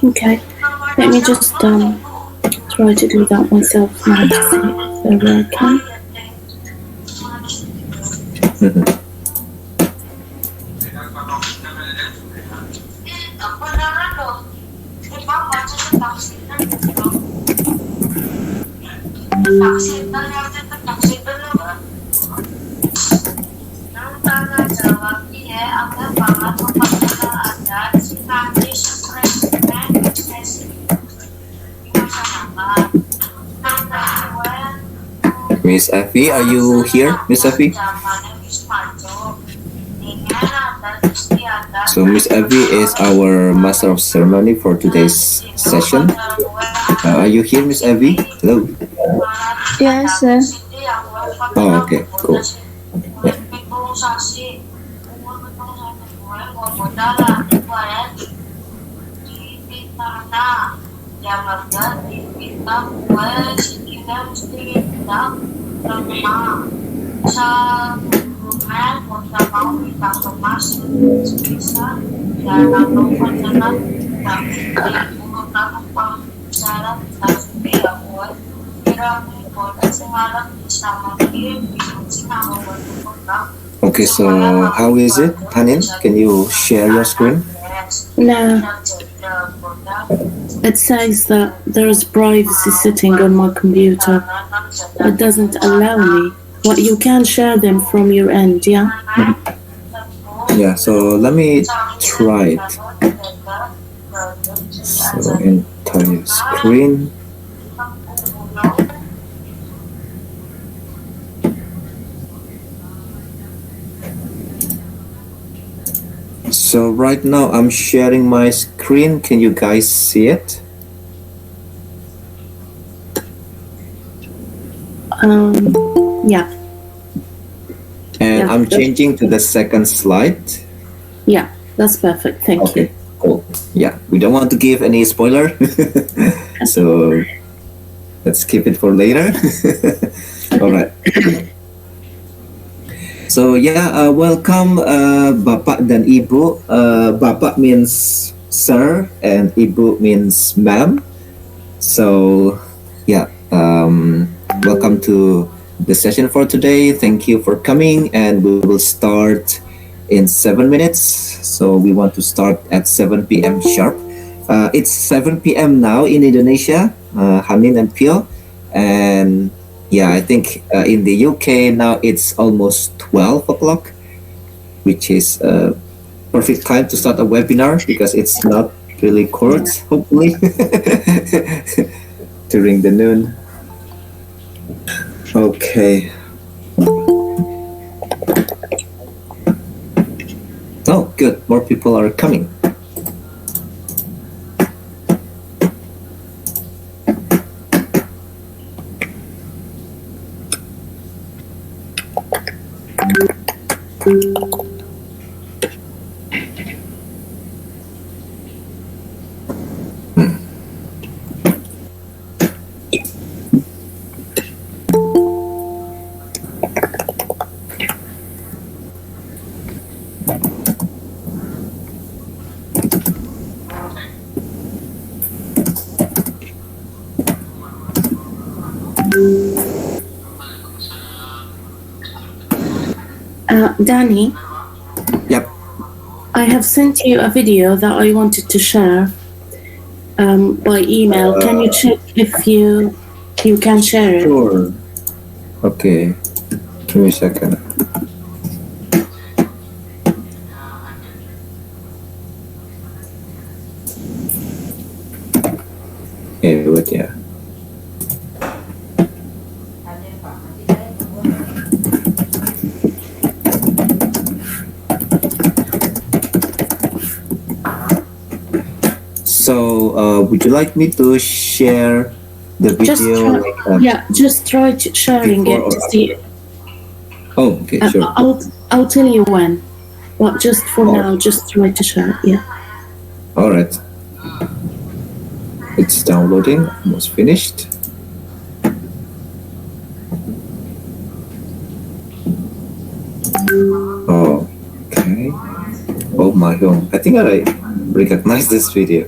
Okay. Let me just try to do that myself now to see if they're working. Miss Effie, are you here, Miss Effie? So Miss Effie is our master of ceremony for today's session. Are you here, Miss Effie? Hello. Yes, sir. Oh, okay, cool. Yeah. Okay, so how is it, Haneen? Can you share your screen? No. It says that there is privacy setting on my computer. It doesn't allow me. Well, you can share them from your end, yeah? Yeah, so let me try it. So entire screen. So right now I'm sharing my screen. Can you guys see it? Yeah. And I'm changing to the second slide. Yeah, that's perfect. Thank you. Cool. Yeah, we don't want to give any spoiler. So let's keep it for later. All right. So yeah, welcome Bapak dan Ibu. Bapak means sir and Ibu means ma'am. So yeah, welcome to the session for today. Thank you for coming, and we will start in 7 minutes. So we want to start at 7 p.m. sharp. It's 7 p.m. now in Indonesia, Haneen and Phyo, and yeah, I think in the UK now it's almost 12 o'clock, which is perfect time to start a webinar because it's not really cold, hopefully, during the noon. Okay. Oh, good. More people are coming. Danny? Yep. I have sent you a video that I wanted to share by email. Can you check if you can share it? Sure. Okay. Give me a second. Okay, wait, yeah. So, would you like me to share the video? Just try sharing it to see. Oh, okay, sure. I'll tell you when. But just for now, just try to share it. Yeah. All right. It's downloading. Almost finished. Oh, okay. Oh my god! I think I recognize this video.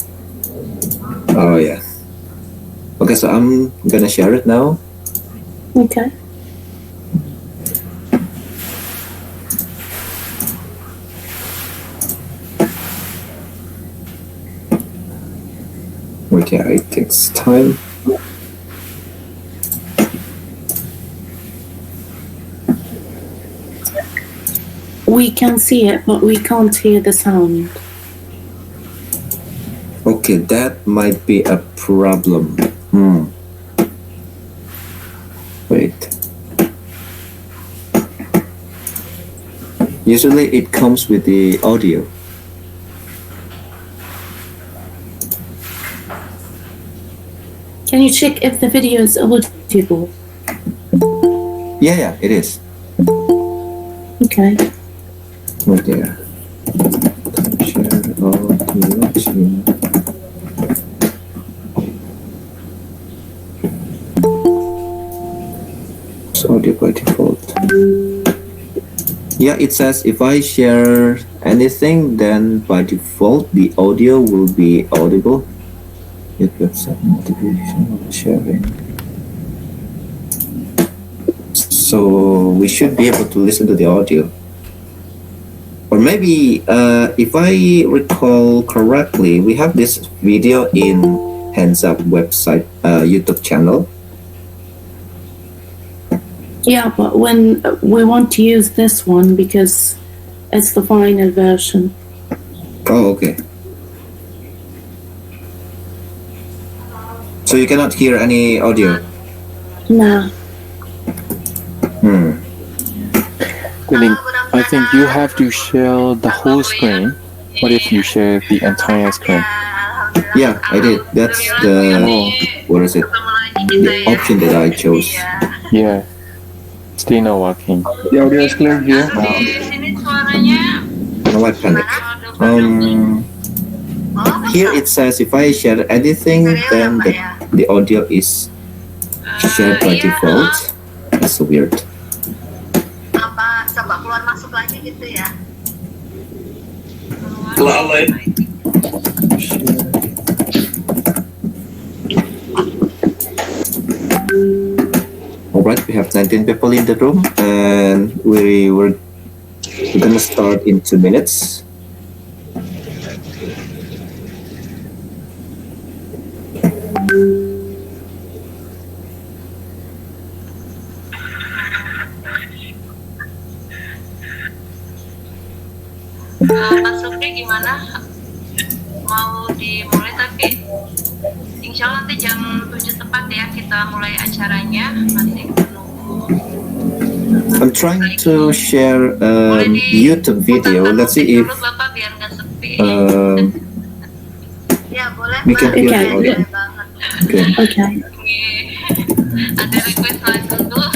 Oh yeah. Okay, so I'm gonna share it now. Okay. Okay, it takes time. We can see it, but we can't hear the sound. Okay, that might be a problem. Wait. Usually it comes with the audio. Can you check if the video is audible? Yeah, it is. Okay. Right there. Share audio. It's audio by default. Yeah, it says if I share anything, then by default the audio will be audible. It website notification of sharing. So we should be able to listen to the audio. Or maybe, if I recall correctly, we have this video in Hands Up website, YouTube channel. Yeah, but when we want to use this one because it's the final version. Oh, okay. So you cannot hear any audio? No. I think you have to share the whole screen. What if you share the entire screen? Yeah, I did. That's the, what is it? The option that I chose. Yeah. Still not working. The audio is clear here. No, I panic. Here it says if I share anything, then the audio is shared by default. That's so weird. Coba keluar masuk lagi gitu ya. Alright, we have 19 people in the room and we're gonna start in 2 minutes. Mas Supri gimana? Mau dimulai tapi insya Allah nanti jam 7 tepat ya kita mulai acaranya. Masih menunggu. I'm trying to share a YouTube video. Let's see if Bapak biar nggak sepi. Ya boleh. we can hear the audio. Okay. Okay. Ada request lagu tuh.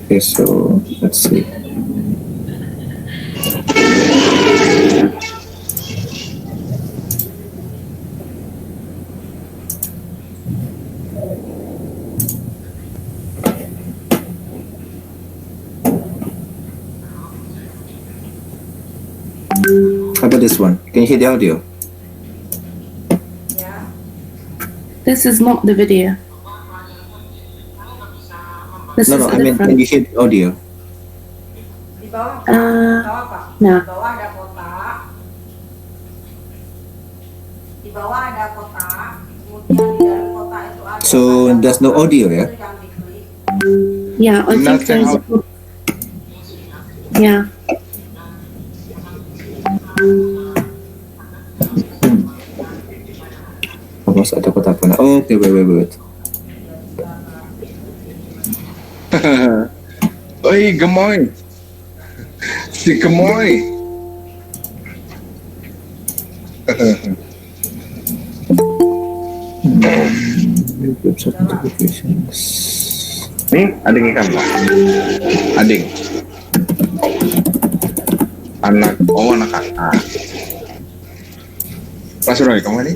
Okay, so let's see. How about this one? Can you hear the audio? This is not the video. This No, is I mean, can different. you hear the audio? No. Di bawah ada kotak. Di bawah ada kotak. Kemudian di dalam kotak itu ada. So there's no audio, yeah? Yang diklik. Yeah, I think Nothing there's. out. Yeah. Almost ada kotak apa? Oh, okay, wait. Oi, gemoy. Si gemoy. Website notifications. Nih, ading ikan Pak. Ading. Anak kakak. Pas Roy, kamu ini?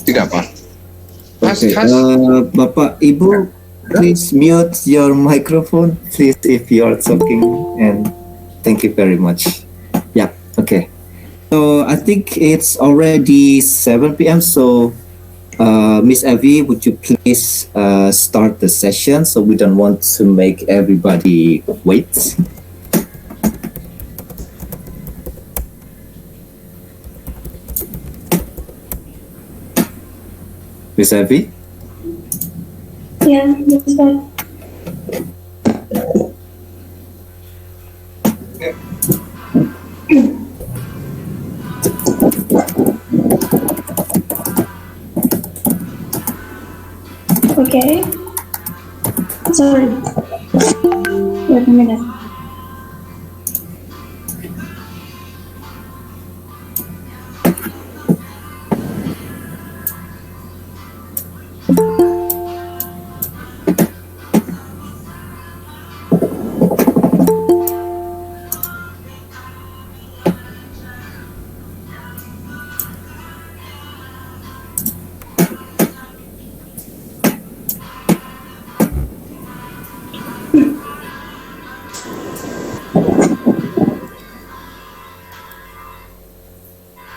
Tidak apa. Okay, Bapak, Ibu, please mute your microphone, please, if you are talking, and Thank you very much. Yeah, okay. So I think it's already 7 p.m. So Miss Evie, would you please start the session so we don't want to make everybody wait? Miss Evie? Yeah, that's fine. Okay. Sorry. Wait a minute.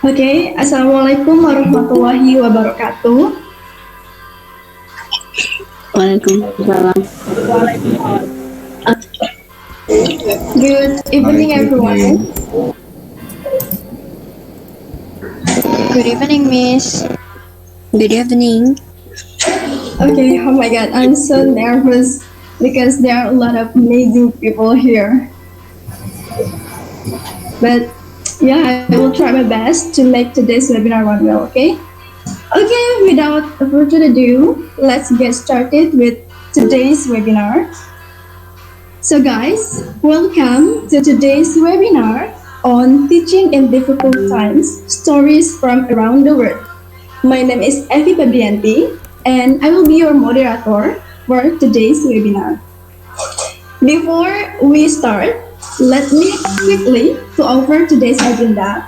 Okay, Assalamualaikum warahmatullahi wabarakatuh. Waalaikumsalam. Good evening, everyone. Good evening, Miss. Good evening. Okay, oh my god, I'm so nervous because there are a lot of amazing people here. But yeah, I will try my best to make today's webinar run well, okay? Okay, without further ado, let's get started with today's webinar. So guys, welcome to today's webinar on Teaching in Difficult Times, Stories from Around the World. My name is Evie Pabianti, and I will be your moderator for today's webinar. Before we start, let me quickly to over today's agenda.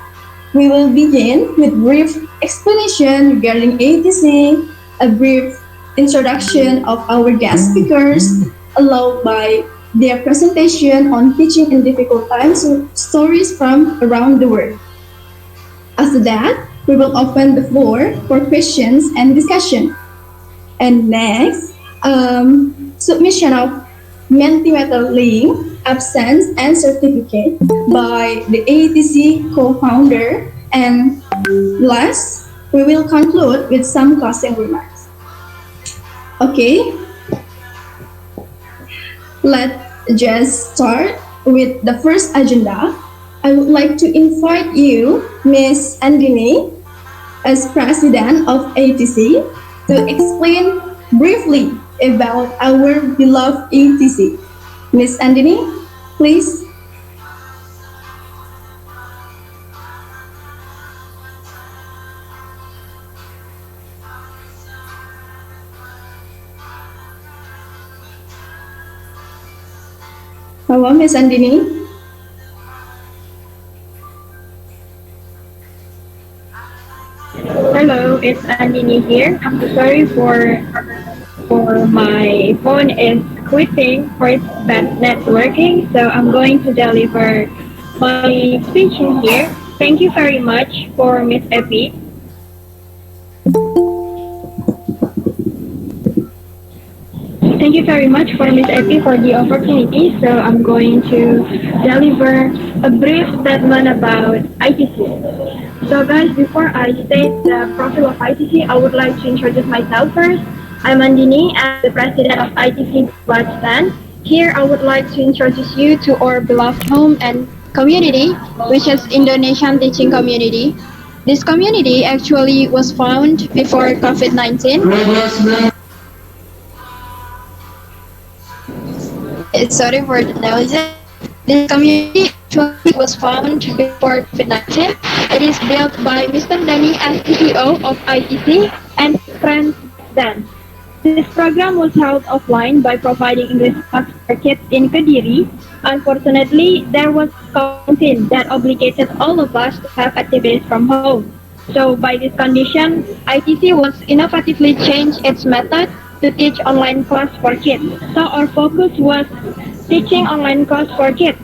We will begin with brief explanation regarding ATC, a brief introduction of our guest speakers, followed by their presentation on teaching in difficult times, stories from around the world. After that, we will open the floor for questions and discussion. And next, submission of Mentimeter link, absence, and certificate by the ATC co-founder. And last, we will conclude with some closing remarks. Okay, let's just start with the first agenda. I would like to invite you, Ms. Andini, as president of ATC, to explain briefly about our beloved ATC. Ms. Andini, please. Hello, Ms. Andini. Hello, it's Andini here. I'm so sorry for my phone is quitting for its bad networking, so I'm going to deliver my speech in here. Thank you very much for Miss Epi. Thank you very much for Miss Epi for the opportunity. So I'm going to deliver a brief statement about ITC. So guys, before I state the profile of ITC, I would like to introduce myself first. I'm Andini, I'm the president of ITC PALESTINE. Here I would like to introduce you to our beloved home and community, which is Indonesian teaching community. This community actually was found before COVID-19. Sorry for the noise. This community actually was found before COVID-19. It is built by Mr. Dani as CEO of ITC and friends then. This program was held offline by providing English class for kids in Kediri. Unfortunately, there was COVID-19 that obligated all of us to have activities from home. So by this condition, ITC was innovatively changed its method to teach online class for kids. So our focus was teaching online class for kids.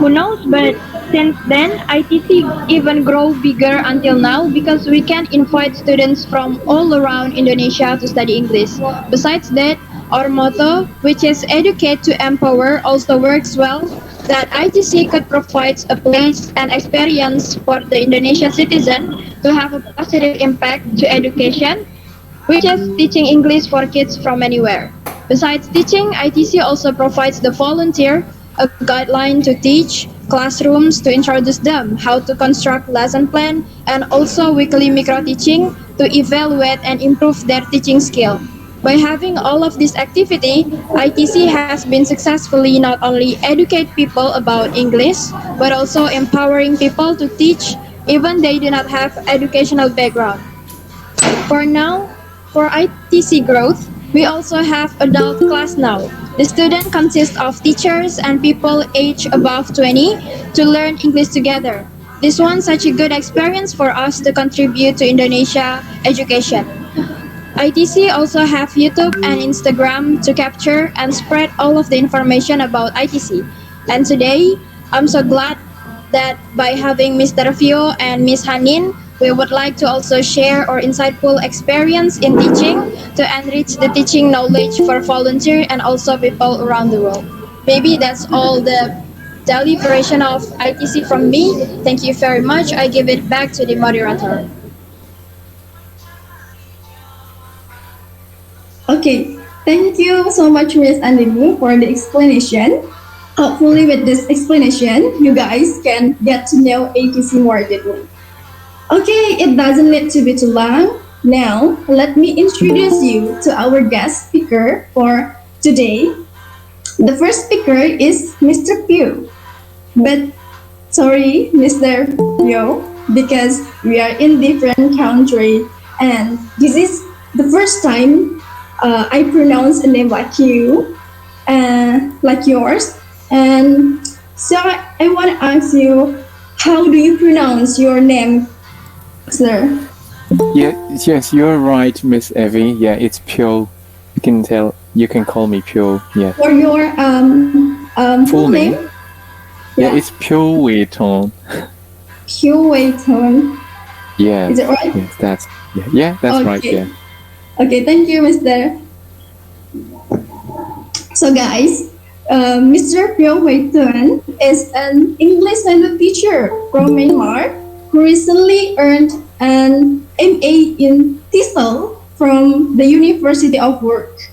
who knows, but since then ITC even grow bigger until now because we can invite students from all around Indonesia to study English. Besides that, our motto, which is educate to empower, also works well, that ITC could provide a place and experience for the Indonesian citizen to have a positive impact to education, which is teaching English for kids from anywhere. Besides teaching, ITC also provides the volunteer a guideline to teach, classrooms to introduce them how to construct lesson plan, and also weekly micro teaching to evaluate and improve their teaching skill. By having all of this activity, ITC has been successfully not only educate people about English, but also empowering people to teach even they do not have educational background. For now, for ITC growth, we also have adult class now. The student consists of teachers and people aged above 20 to learn English together. This one's such a good experience for us to contribute to Indonesia education. ITC also have YouTube and Instagram to capture and spread all of the information about ITC. And today, I'm so glad that by having Mr. Phyo and Miss Haneen, we would like to also share our insightful experience in teaching to enrich the teaching knowledge for volunteers and also people around the world. Maybe that's all the deliberation of ITC from me. Thank you very much. I give it back to the moderator. Okay, thank you so much, Miss Andini, for the explanation. Hopefully, with this explanation, you guys can get to know ATC more deeply. Okay, it doesn't need to be too long. Now, let me introduce you to our guest speaker for today. The first speaker is Mr. Phyo. But sorry, Mr. Phyo, because we are in different country and this is the first time I pronounce a name like you, like yours. And so I want to ask you, how do you pronounce your name, sir? Yeah, yes, you're right, Miss Evie. Yeah, it's Phyo. You can tell. You can call me Phyo. Yeah. For your full name? Yeah, it's Phyo Wai Tun. Phyo Wai Tun. Yeah. Is it right? Yes, that's that's okay. right. Yeah. Okay, thank you, Mr. So, guys, Mr. Phyo Wai Tun is an English language teacher from Myanmar who recently earned an MA in TESOL from the University of Warwick.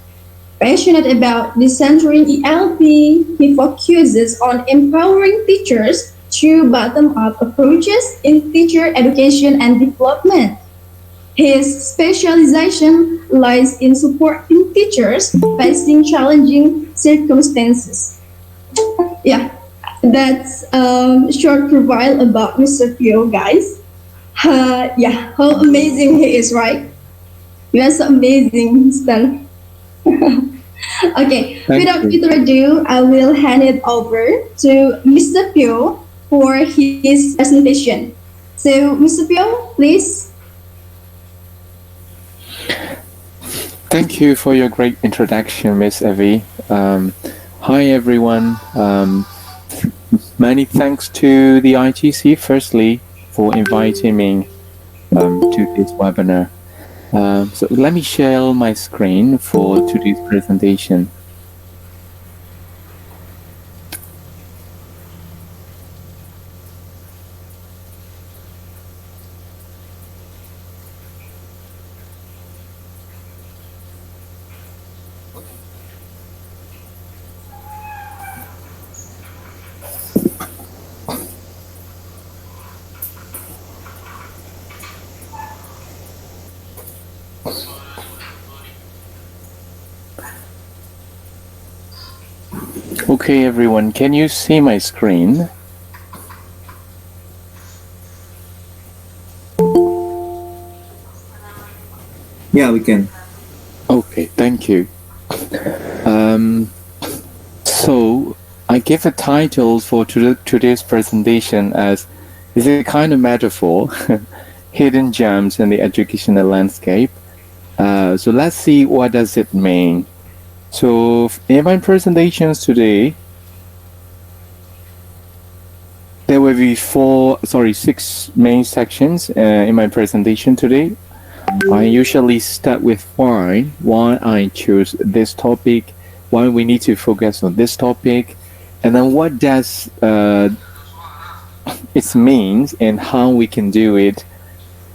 Passionate about decentering ELP, he focuses on empowering teachers through bottom-up approaches in teacher education and development. His specialization lies in supporting teachers facing challenging circumstances. Yeah, that's short profile about Mr. Phyo, guys. Yeah, how amazing he is, right? You are so amazing, Mr. Okay, without further ado, I will hand it over to Mr. Phyo for his presentation. So, Mr. Phyo, please. Thank you for your great introduction, Miss Evie. Hi, everyone. Many thanks to the ITC, firstly, for inviting me to this webinar. So let me share my screen for today's presentation. Okay, everyone, can you see my screen? Yeah, we can. Okay, thank you. So I give a title for today's presentation as is a kind of metaphor, hidden gems in the educational landscape. So let's see what does it mean. So in my presentations today, there will be six main sections in my presentation today. I usually start with why I choose this topic, why we need to focus on this topic, and then what does it means and how we can do it.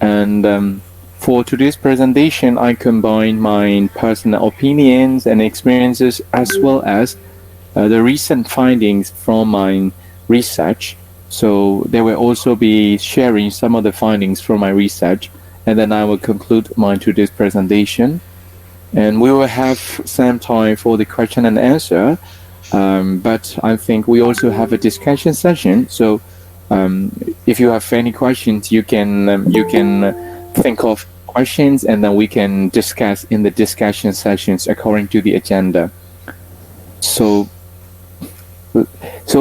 And for today's presentation, I combine my personal opinions and experiences as well as the recent findings from my research. So there will also be sharing some of the findings from my research, and then I will conclude my today's presentation. And we will have some time for the question and answer, but I think we also have a discussion session. So if you have any questions, you can think of questions, and then we can discuss in the discussion sessions according to the agenda. So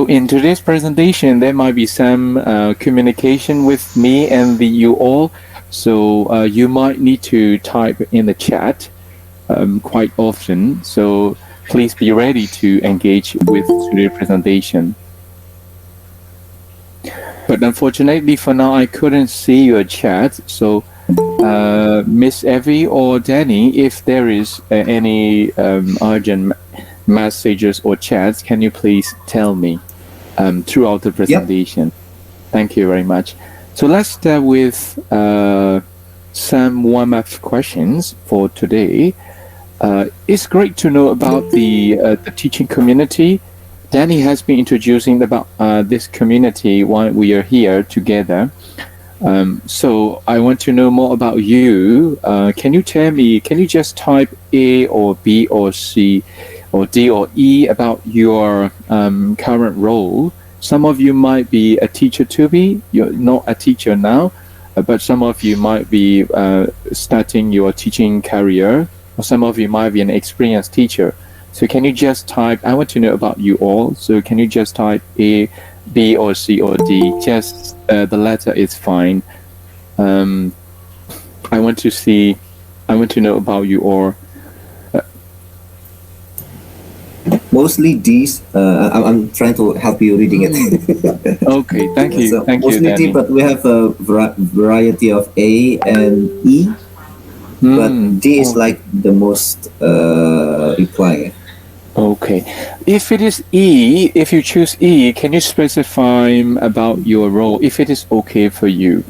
in today's presentation, there might be some communication with me and you all. So you might need to type in the chat quite often. So please be ready to engage with today's presentation. But unfortunately, for now, I couldn't see your chat. So Miss Evie or Danny, if there is any urgent messages or chats, can you please tell me throughout the presentation? Yep. Thank you very much. So let's start with some warm-up questions for today. It's great to know about the teaching community. Danny has been introducing about this community while we are here together. So I want to know more about you. Can you tell me, can you just type A or B or C or D or E about your current role? Some of you might be a teacher to be. You're not a teacher now, but some of you might be starting your teaching career, or some of you might be an experienced teacher. So can you just type, I want to know about you all. So can you just type A, B or C or D? Just the letter is fine. I want to know about you all. Mostly D's. I'm trying to help you reading it. Okay, thank you. So thank you, mostly Danny. D, but we have a variety of A and E. But D is like the most reply. Okay. If it is E, if you choose E, can you specify about your role, if it is okay for you?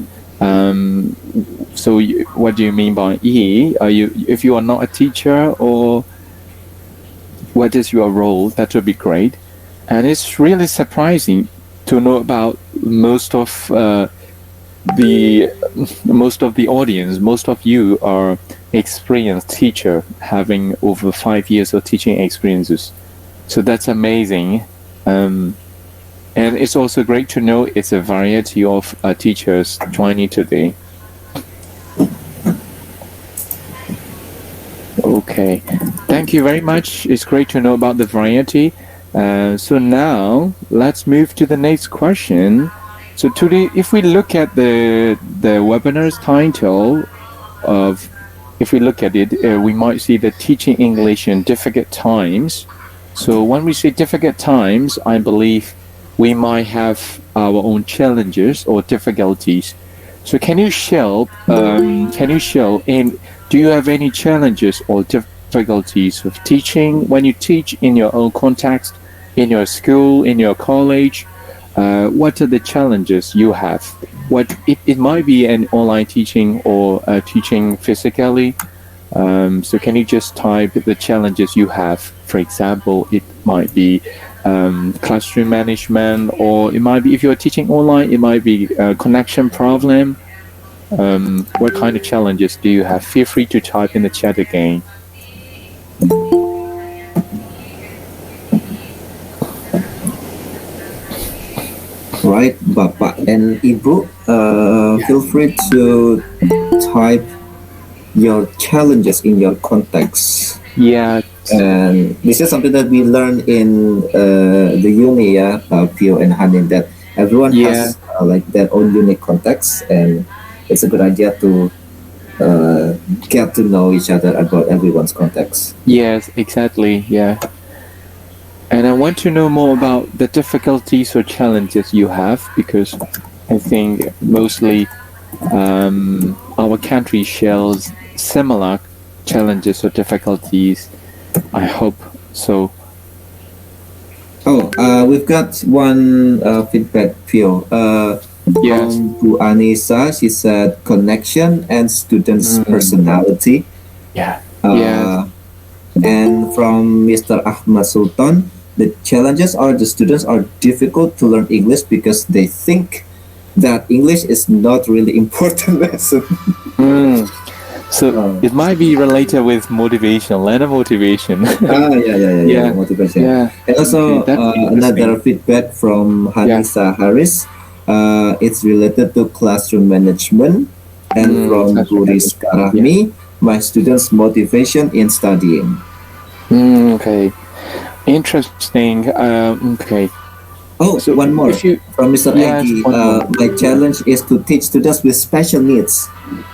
So what do you mean by E? If you are not a teacher, or what is your role? That would be great. And it's really surprising to know about most of the audience. Most of you are experienced teacher, having over 5 years of teaching experiences. So that's amazing. And it's also great to know it's a variety of teachers joining today. Okay, thank you very much. It's great to know about the variety. So now let's move to the next question. So today, if we look at the webinar's title of, if we look at it, we might see the teaching English in difficult times. So when we say difficult times, I believe we might have our own challenges or difficulties. So can you share, do you have any challenges or difficulties with teaching when you teach in your own context, in your school, in your college? What are the challenges you have? It might be an online teaching or teaching physically. So can you just type the challenges you have? For example, it might be classroom management, or it might be, if you're teaching online, it might be a connection problem. What kind of challenges do you have? Feel free to type in the chat again. Right, Bapak and Ibu, feel free to type your challenges in your context. Yeah. And this is something that we learned in the uni, Phyo and Haneen, that everyone has like their own unique context, and it's a good idea to get to know each other about everyone's context. Yes, exactly. Yeah. And I want to know more about the difficulties or challenges you have, because I think mostly our country shares similar challenges or difficulties. I hope so. We've got one feedback, Phyo. Yes. To Anissa, she said connection and students' personality. Yeah. And from Mr. Ahmad Sultan, the challenges are the students are difficult to learn English because they think that English is not really important lesson. So it might be related with motivation, learner motivation. Motivation. Yeah. And also Okay, another feedback from Hanisa Harris. It's related to classroom management. And from Buris Karahmi, my students' motivation in studying. Okay. Interesting. Okay. So one more from Mr. Aggie. My challenge is to teach students with special needs.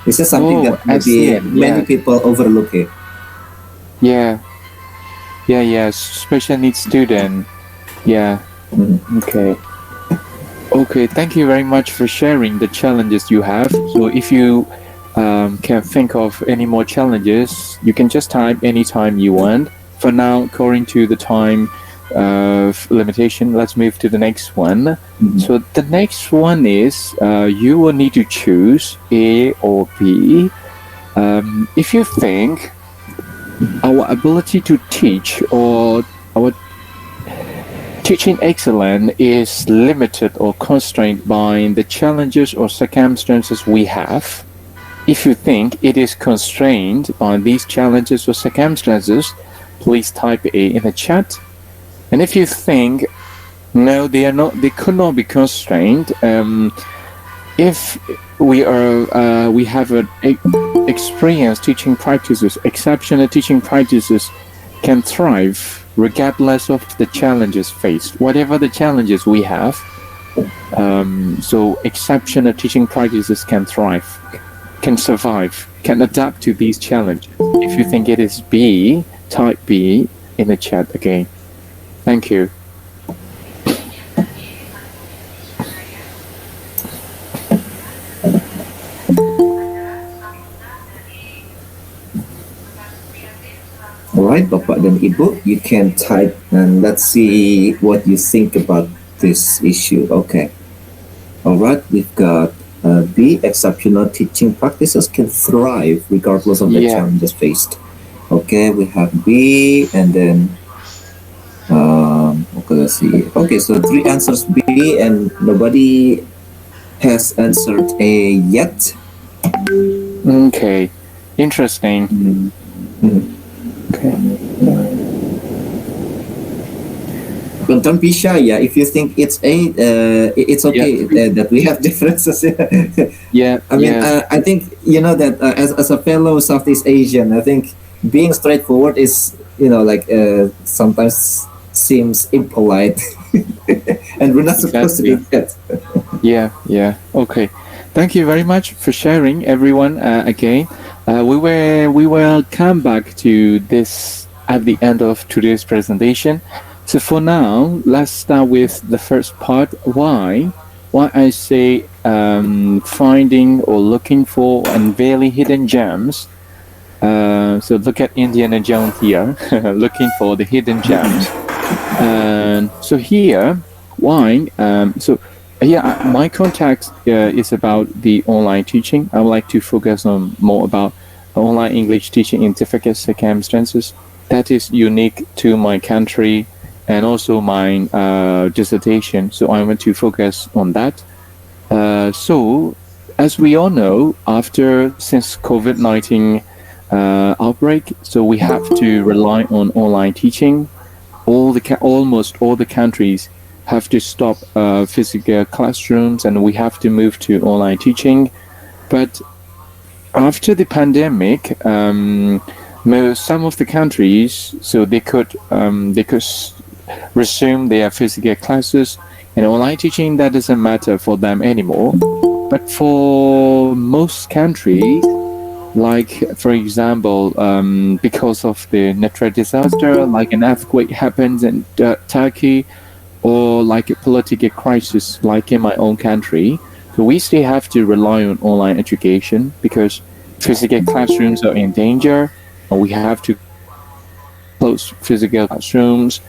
This is something that maybe many people overlook it. Yeah. Special needs student. Yeah. Okay. Okay. Thank you very much for sharing the challenges you have. So if you can think of any more challenges, you can just type anytime you want. For now, according to the time limitation, let's move to the next one. So the next one is you will need to choose A or B. If you think our ability to teach or our teaching excellence is limited or constrained by the challenges or circumstances we have, if you think it is constrained by these challenges or circumstances, please type A in the chat. And if you think no, they are not, they could not be constrained, if we have experienced teaching practices, exceptional teaching practices can thrive regardless of the challenges faced, whatever the challenges we have. So exceptional teaching practices can thrive, can survive, can adapt to these challenges. If you think it is B, type B in the chat again. Thank you. Alright, Bapak dan Ibu, you can type and let's see what you think about this issue. Okay. Alright, we've got B, exceptional teaching practices can thrive regardless of the challenges faced. Okay, we have B and then okay, let's see. Okay, so 3 answers B and nobody has answered A yet. Okay, interesting. Okay. Don't be shy, if you think it's A, it's okay that we have differences. I mean, I think, you know, that as a fellow Southeast Asian, I think being straightforward is, you know, like sometimes seems impolite. And we're not supposed to do that. Okay. Thank you very much for sharing, everyone, again. We will come back to this at the end of today's presentation. So for now, let's start with the first part. Why I say finding or looking for unveiling hidden gems. So look at Indiana Jones here, looking for the hidden gems. So here, why? My context is about the online teaching. I would like to focus on more about online English teaching in difficult circumstances. That is unique to my country and also my dissertation. So I want to focus on that. So as we all know, since COVID-19 outbreak, so we have to rely on online teaching. Almost all the countries have to stop physical classrooms and we have to move to online teaching. But after the pandemic, some of the countries, so they could resume their physical classes, and online teaching, that doesn't matter for them anymore. But for most countries, Like, for example, because of the natural disaster, like an earthquake happens in Turkey, or like a political crisis, like in my own country. So we still have to rely on online education because physical classrooms are in danger, and we have to close physical classrooms.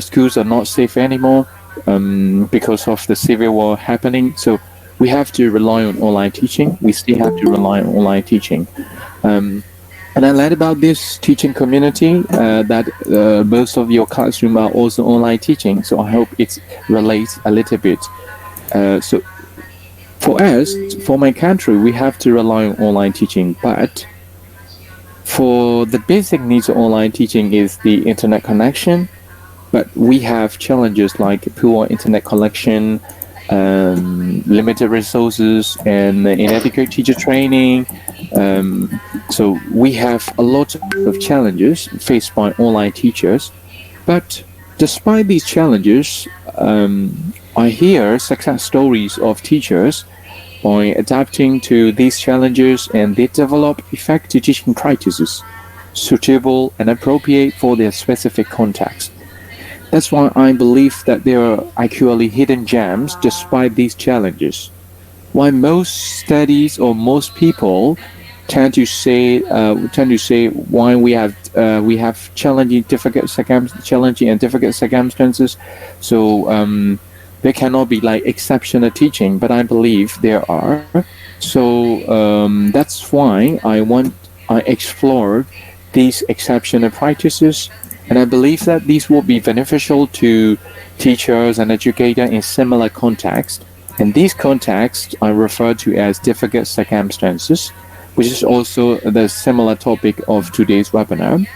Schools are not safe anymore because of the civil war happening. So we have to rely on online teaching. We still have to rely on online teaching. And I learned about this teaching community that most of your classroom are also online teaching. So I hope it relates a little bit. So for us, for my country, we have to rely on online teaching. But for the basic needs of online teaching is the internet connection. But we have challenges like poor internet connection, limited resources, and inadequate teacher training. So we have a lot of challenges faced by online teachers. But despite these challenges, I hear success stories of teachers by adapting to these challenges, and they develop effective teaching practices suitable and appropriate for their specific context. That's why I believe that there are actually hidden gems despite these challenges. Why most studies or most people tend to say why we have challenging and difficult circumstances. So there cannot be like exceptional teaching, but I believe there are. So that's why I explored these exceptional practices. And I believe that these will be beneficial to teachers and educators in similar contexts. And these contexts I refer to as difficult circumstances, which is also the similar topic of today's webinar.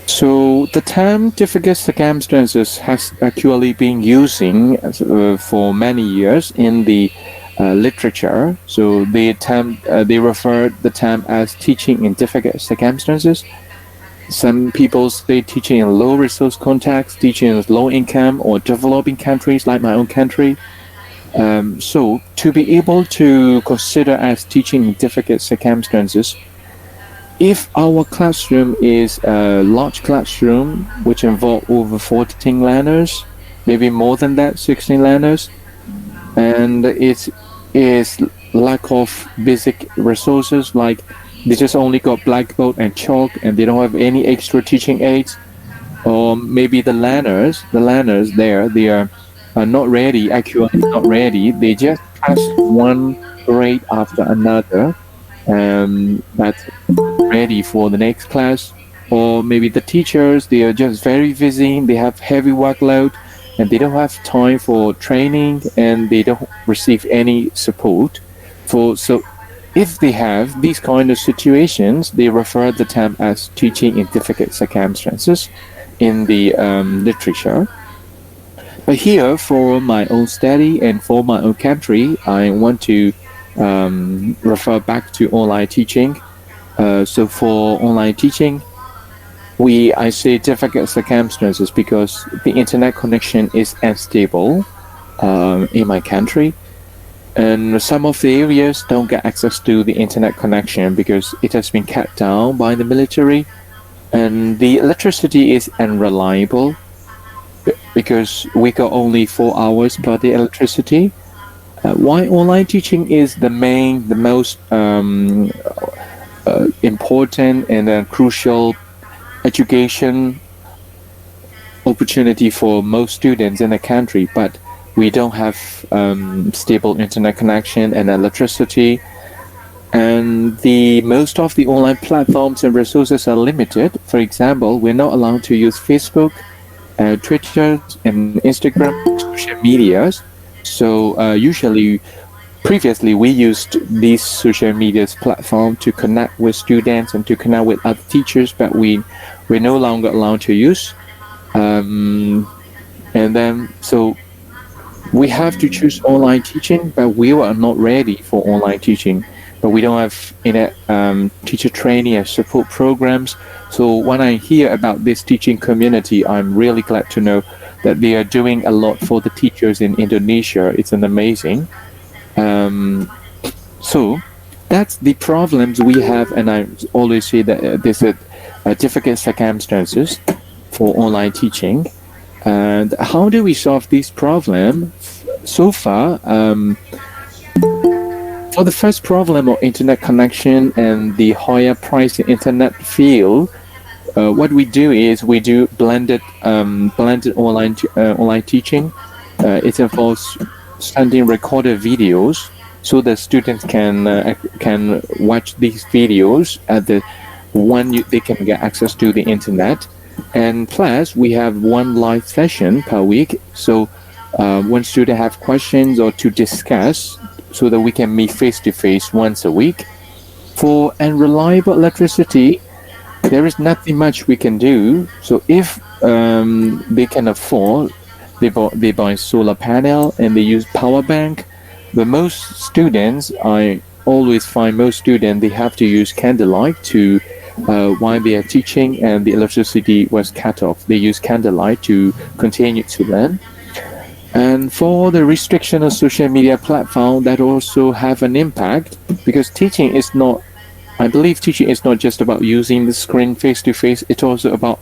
So the term difficult circumstances has actually been using for many years in the literature. So they refer the term as teaching in difficult circumstances. Some people say teaching in low resource contexts, teaching in low income or developing countries like my own country. So to be able to consider as teaching in difficult circumstances, if our classroom is a large classroom which involves over 14 learners, maybe more than that, 16 learners, and it is lack of basic resources, like they just only got blackboard and chalk and they don't have any extra teaching aids, or maybe the learners there, they are not ready, actually not ready, they just pass one grade after another, that's ready for the next class. Or maybe the teachers, they are just very busy, they have heavy workload, and they don't have time for training, and they don't receive any support. So if they have these kind of situations, they refer the term as teaching in difficult circumstances in the literature. But here, for my own study and for my own country, I want to refer back to online teaching. So for online teaching, I say difficult circumstances because the internet connection is unstable in my country, and some of the areas don't get access to the internet connection because it has been cut down by the military, and the electricity is unreliable because we got only 4 hours per day electricity. Why online teaching is the most important and crucial education opportunity for most students in the country, but we don't have stable internet connection and electricity, and most of the online platforms and resources are limited. For example, we're not allowed to use Facebook, Twitter, and Instagram, social medias. So previously we used these social media platform to connect with students and to connect with other teachers, but we're no longer allowed to use. And then so we have to choose online teaching, but we are not ready for online teaching. But we don't have teacher training and support programs. So when I hear about this teaching community, I'm really glad to know that they are doing a lot for the teachers in Indonesia. It's an amazing. So that's the problems we have, and I always say that there's a difficult circumstances for online teaching. And how do we solve this problem? So far, for the first problem of internet connection and the higher price internet field, what we do is we do blended online teaching. It involves sending recorded videos so the students can watch these videos at the they can get access to the internet. And plus, we have one live session per week. So when students have questions or to discuss, so that we can meet face to face once a week. For unreliable electricity, there is nothing much we can do. So if they can afford, they buy solar panel and they use power bank. But most students, I always find most students, they have to use candlelight to while they are teaching and the electricity was cut off. They use candlelight to continue to learn. And for the restriction of social media platform, that also have an impact, because teaching is not, I believe teaching is not just about using the screen face to face, it's also about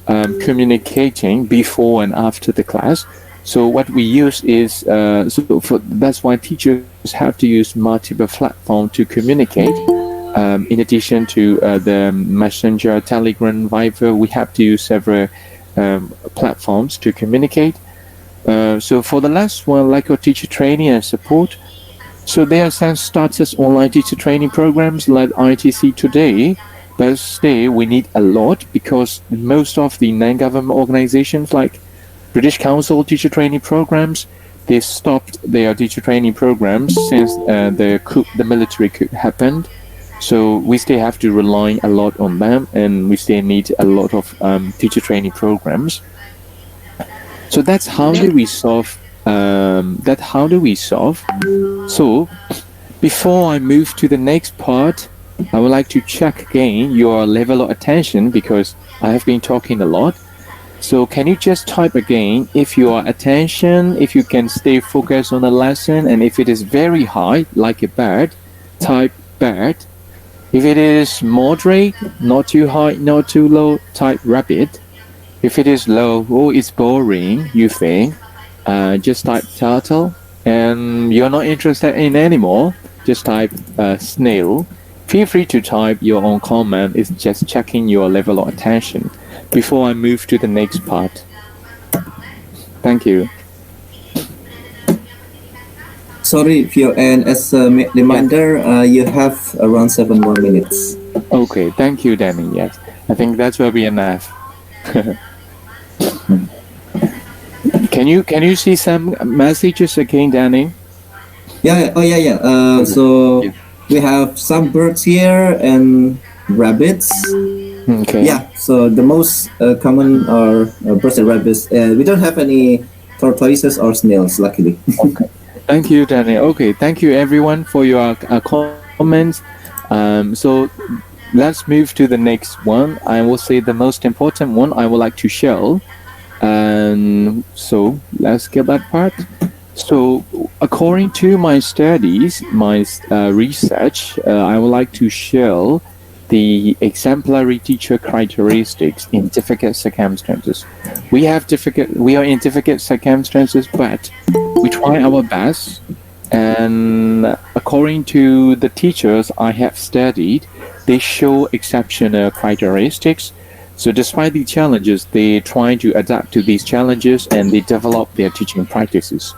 communicating before and after the class. So what we use is, that's why teachers have to use multiple platforms to communicate. In addition to the Messenger, Telegram, Viber, we have to use several platforms to communicate. So for the last one, like our teacher training and support, so there are some started online teacher training programs like ITC today, but still we need a lot, because most of the non-government organizations like British Council teacher training programs, they stopped their teacher training programs since the military coup happened. So we still have to rely a lot on them, and we still need a lot of teacher training programs. So that's how do we solve. So before I move to the next part, I would like to check again your level of attention, because I have been talking a lot. So can you just type again if your attention, if you can stay focused on the lesson, and if it is very high, like a bird, type bird. If it is moderate, not too high, not too low, type rabbit. If it is low, oh, it's boring, you think, just type turtle. And you're not interested in anymore, just type snail. Feel free to type your own comment. It's just checking your level of attention before I move to the next part. Thank you. Sorry, Phyo, and as a reminder, you have around 7 more minutes. Okay, thank you, Danny. Yes, I think that will be enough. Can you see some messages again, Danny? Yeah. Oh, yeah. So we have some birds here and rabbits. Okay. Yeah. So the most common are birds and rabbits. We don't have any tortoises or snails, luckily. Okay. Thank you, Danny. Okay, thank you everyone for your comments. So let's move to the next one. I will say the most important one I would like to show. And so let's get that part. So according to my studies, my research, I would like to show the exemplary teacher characteristics in difficult circumstances. We are in difficult circumstances, but we try our best. And according to the teachers I have studied, they show exceptional characteristics. So despite the challenges, they try to adapt to these challenges and they develop their teaching practices.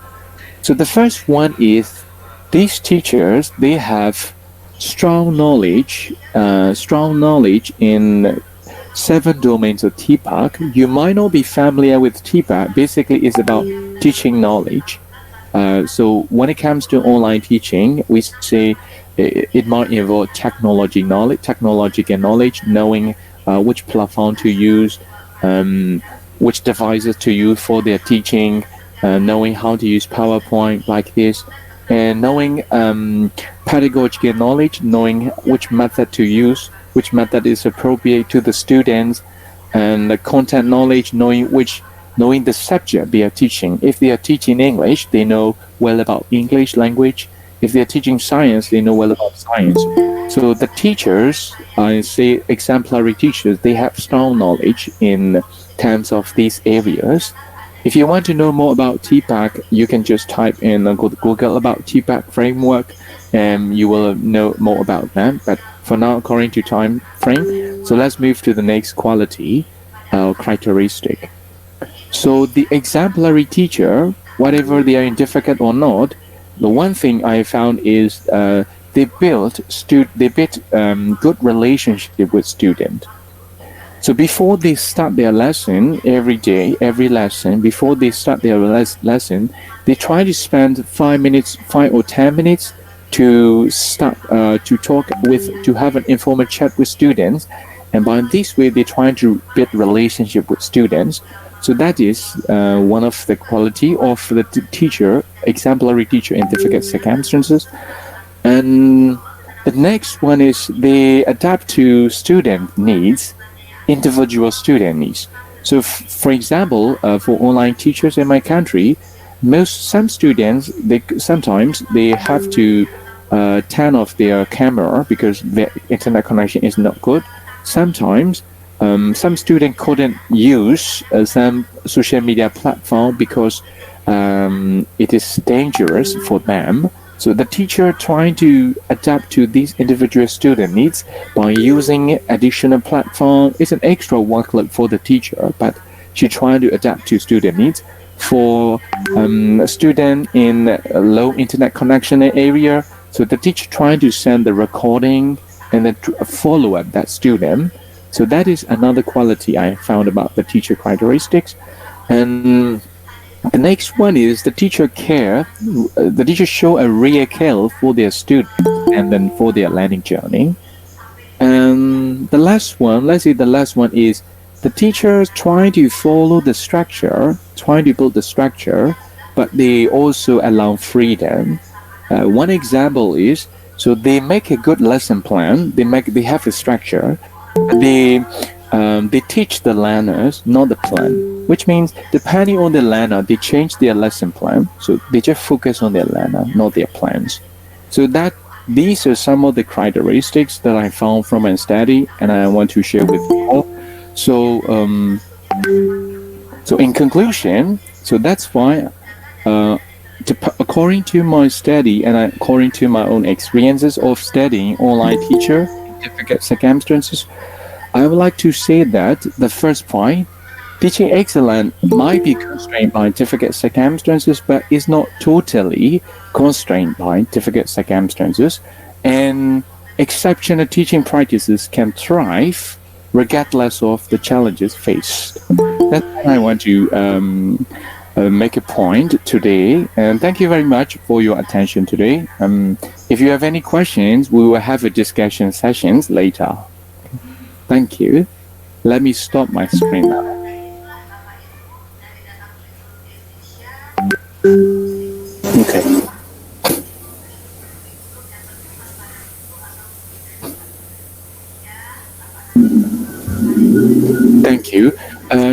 So the first one is these teachers, they have strong knowledge in 7 domains of TPAC. You might not be familiar with TPAC. Basically, it's about teaching knowledge. So when it comes to online teaching, we say it might involve technological knowledge, knowing which platform to use, which devices to use for their teaching, knowing how to use PowerPoint like this, and knowing pedagogical knowledge, knowing which method to use, which method is appropriate to the students, and the content knowledge, knowing the subject they are teaching. If they are teaching English, they know well about English language. If they're teaching science, they know well about science. So the teachers, I say exemplary teachers, they have strong knowledge in terms of these areas. If you want to know more about TPAC, you can just type in Google about TPAC framework, and you will know more about that. But for now, according to time frame, so let's move to the next quality, characteristic. So the exemplary teacher, whatever they are difficult or not, the one thing I found is they built good relationship with student. So before they start their lesson every day, every lesson, before they start their lesson, they try to spend 5 or 10 minutes to start to have an informal chat with students, and by this way they try to build relationship with students. So that is one of the quality of the teacher, exemplary teacher in difficult circumstances. And the next one is they adapt to student needs, individual student needs. So for example, for online teachers in my country, some students, sometimes they have to turn off their camera because their internet connection is not good. Sometimes some students couldn't use some social media platform because it is dangerous for them. So the teacher trying to adapt to these individual student needs by using additional platform. It's an extra workload for the teacher, but she trying to adapt to student needs. For a student in a low internet connection area, so the teacher trying to send the recording and then follow up that student. So that is another quality I found about the teacher characteristics. And the next one is the teacher care. The teacher show a real care for their students and then for their learning journey. And the last one, let's say the last one is the teachers trying to follow the structure, trying to build the structure, but they also allow freedom. One example is, so they make a good lesson plan. They have a structure. They teach the learners, not the plan, which means depending on the learner, they change their lesson plan. So they just focus on their learner, not their plans. So these are some of the characteristics that I found from my study, and I want to share with you all. So, so in conclusion, so that's why, according to my study and according to my own experiences of studying online teacher in difficult circumstances, I would like to say that the first point, teaching excellence might be constrained by difficult circumstances, but is not totally constrained by difficult circumstances. And exceptional teaching practices can thrive regardless of the challenges faced. That's what I want to make a point today. And thank you very much for your attention today. If you have any questions, we will have a discussion sessions later. Thank you. Let me stop my screen now. Okay. Thank you.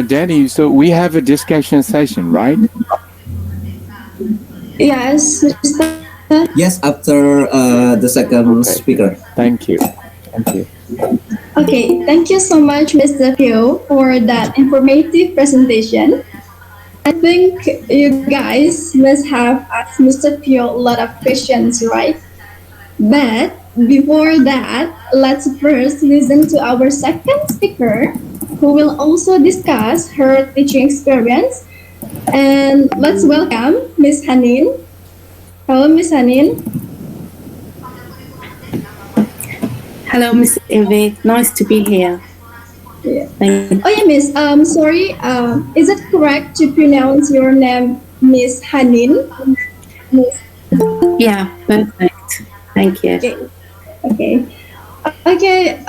Danny, so we have a discussion session, right? Yes. Yes, after the second speaker. Thank you. Thank you. Okay, thank you so much, Mr. Phyo, for that informative presentation. I think you guys must have asked Mr. Phyo a lot of questions, right? But before that, let's first listen to our second speaker, who will also discuss her teaching experience. And let's welcome Miss Haneen. Hello, Miss Haneen. Hello, Miss Evie. Nice to be here. Yeah. Thank you. Oh yeah, Miss. Sorry. Is it correct to pronounce your name Miss Haneen? Yeah, perfect. Thank you. Okay. Okay.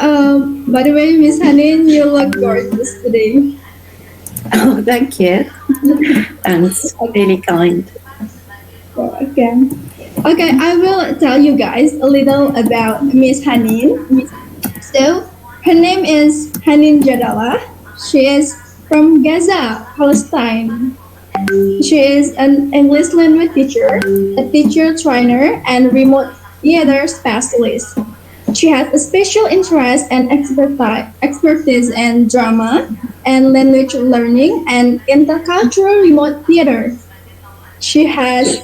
By the way, Miss Haneen, you look gorgeous today. Oh, thank you. Thanks. Really kind. Okay. Okay, I will tell you guys a little about Miss Haneen. So, her name is Haneen Jadallah. She is from Gaza, Palestine. She is an English language teacher, a teacher trainer, and remote theater specialist. She has a special interest and expertise in drama and language learning and intercultural remote theater. She has